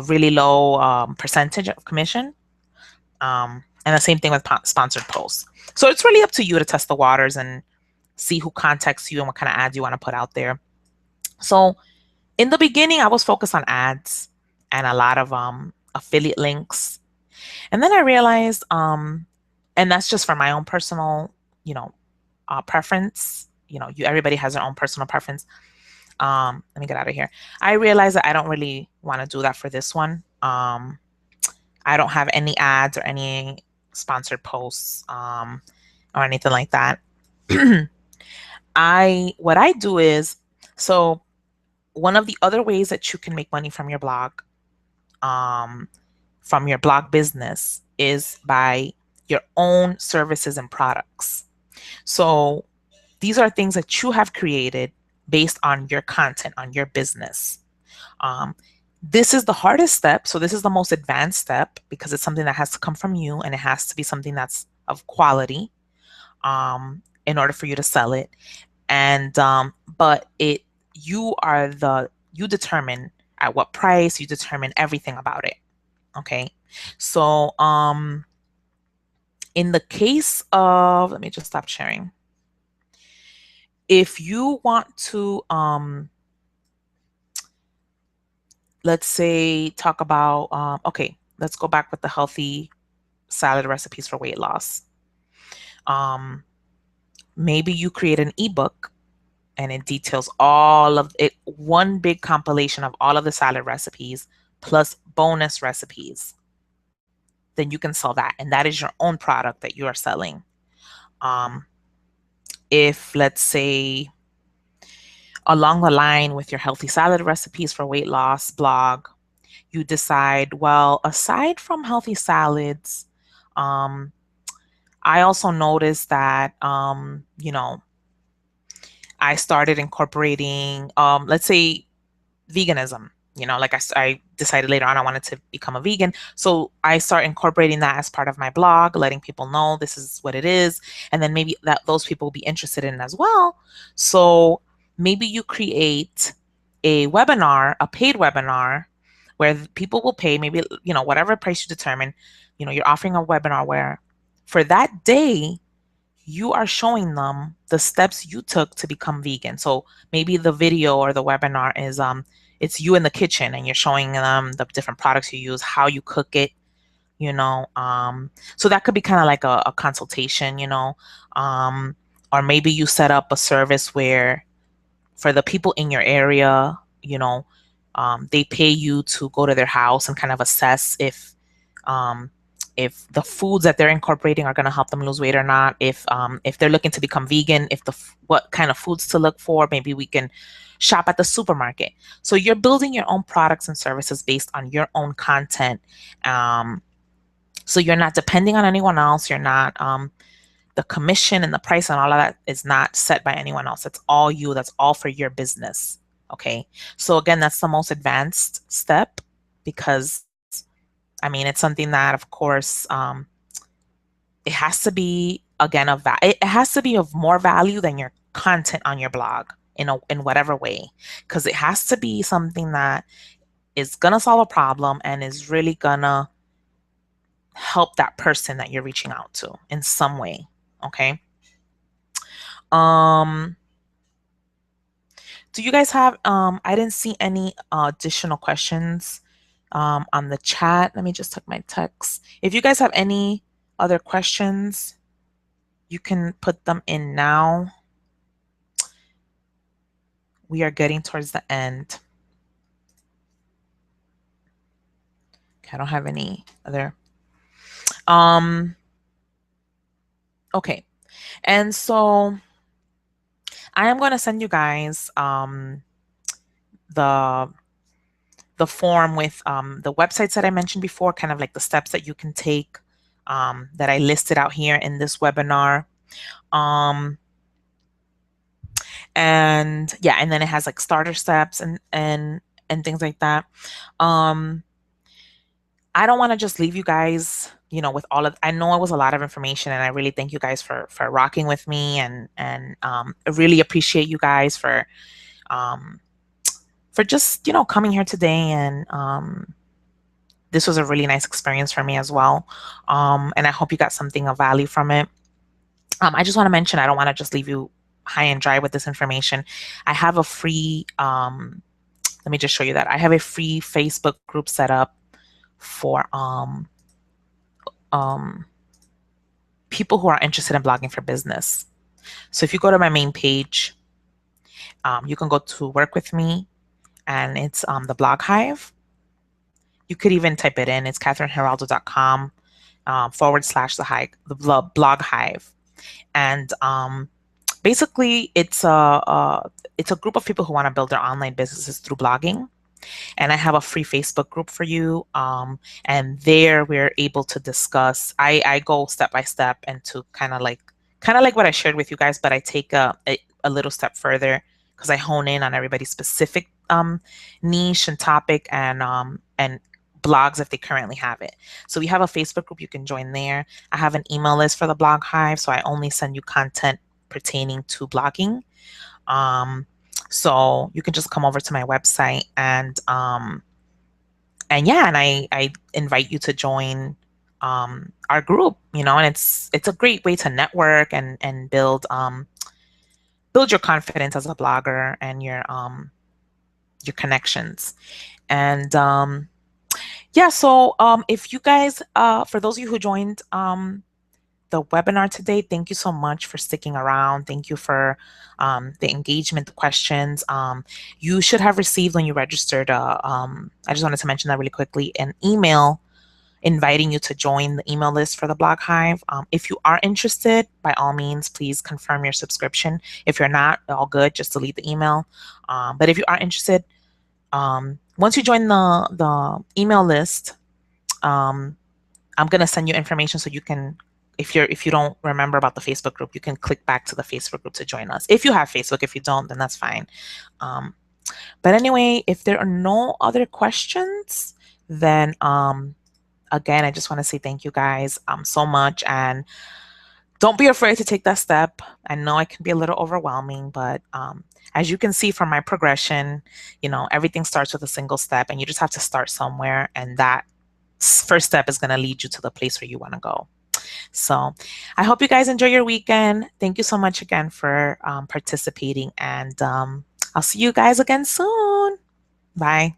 really low percentage of commission. And the same thing with sponsored posts. So it's really up to you to test the waters and see who contacts you and what kind of ads you want to put out there. So in the beginning, I was focused on ads and a lot of affiliate links. And then I realized, and that's just for my own personal, preference. Everybody has their own personal preference. Let me get out of here. I realized that I don't really want to do that for this one. I don't have any ads or any sponsored posts, or anything like that. What I do is, so one of the other ways that you can make money um, from your blog business is by your own services and products. So these are things that you have created based on your content, on your business. Um, this is the hardest step. So this is the most advanced step because it's something that has to come from you and it has to be something that's of quality in order for you to sell it. And but you determine at what price, you determine everything about it. Okay. So in the case of, let me just stop sharing. If you want to let's say talk about okay, let's go back with the healthy salad recipes for weight loss. Maybe you create an ebook and it details all of it, one big compilation of all of the salad recipes plus bonus recipes. Then you can sell that, and that is your own product that you are selling. Um, if let's say along the line with your healthy salad recipes for weight loss blog, you decide, well, aside from healthy salads, um, I also noticed that, I started incorporating, let's say, veganism. Like I decided later on I wanted to become a vegan. So I start incorporating that as part of my blog, letting people know this is what it is. And then maybe that those people will be interested in it as well. So maybe you create a webinar, a paid webinar, where people will pay maybe, whatever price you determine. You're offering a webinar where for that day, you are showing them the steps you took to become vegan. So maybe the video or the webinar is it's you in the kitchen and you're showing them the different products you use, how you cook it, so that could be kind of like a consultation, um, or maybe you set up a service where for the people in your area, they pay you to go to their house and kind of assess um, if the foods that they're incorporating are going to help them lose weight or not. If they're looking to become vegan, what kind of foods to look for. Maybe we can shop at the supermarket. So you're building your own products and services based on your own content. So you're not depending on anyone else. You're not the commission and the price and all of that is not set by anyone else. It's all you. That's all for your business. Okay. So again, that's the most advanced step because I mean, it's something that, of course, it has to be again it has to be of more value than your content on your blog in whatever way, because it has to be something that is gonna solve a problem and is really gonna help that person that you're reaching out to in some way. Okay. Um, do you guys have I didn't see any additional questions on the chat. Let me just check my text. If you guys have any other questions, you can put them in now. We are getting towards the end. I don't have any other. Um, okay. And so I am going to send you guys the form with the websites that I mentioned before, kind of like the steps that you can take that I listed out here in this webinar. And yeah, and then it has like starter steps and things like that. I don't want to just leave you guys, with all of. I know it was a lot of information, and I really thank you guys for rocking with me, and I really appreciate you guys um, for just coming here today, and this was a really nice experience for me as well, and I hope you got something of value from it. I just want to mention, I don't want to just leave you high and dry with this information. I have a free, let me just show you that. I have a free Facebook group set up for people who are interested in blogging for business. So if you go to my main page, you can go to work with me, and it's the Blog Hive. You could even type it in. It's catherinegeraldo.com / the Blog Hive. And basically, it's a group of people who want to build their online businesses through blogging. And I have a free Facebook group for you. And there we're able to discuss. I go step by step and to kind of like what I shared with you guys, but I take a little step further because I hone in on everybody's specific niche and topic and blogs if they currently have it. So we have a Facebook group. You can join there. I have an email list for the Blog Hive, so I only send you content pertaining to blogging. So you can just come over to my website and yeah, and I invite you to join our group, and it's a great way to network and build your confidence as a blogger and your connections. And yeah, so if you guys for those of you who joined the webinar today, thank you so much for sticking around. Thank you for the engagement, the questions. You should have received when you registered, I just wanted to mention that really quickly, an email inviting you to join the email list for the Blog Hive. If you are interested, by all means, please confirm your subscription. If you're not, all good, just delete the email. But if you are interested, once you join the email list, I'm going to send you information so you can, if you don't remember about the Facebook group, you can click back to the Facebook group to join us. If you have Facebook, if you don't, then that's fine. But anyway, if there are no other questions, then again, I just want to say thank you guys so much, and don't be afraid to take that step. I know it can be a little overwhelming, but as you can see from my progression, everything starts with a single step, and you just have to start somewhere, and that first step is going to lead you to the place where you want to go. So I hope you guys enjoy your weekend. Thank you so much again for participating, and I'll see you guys again soon. Bye.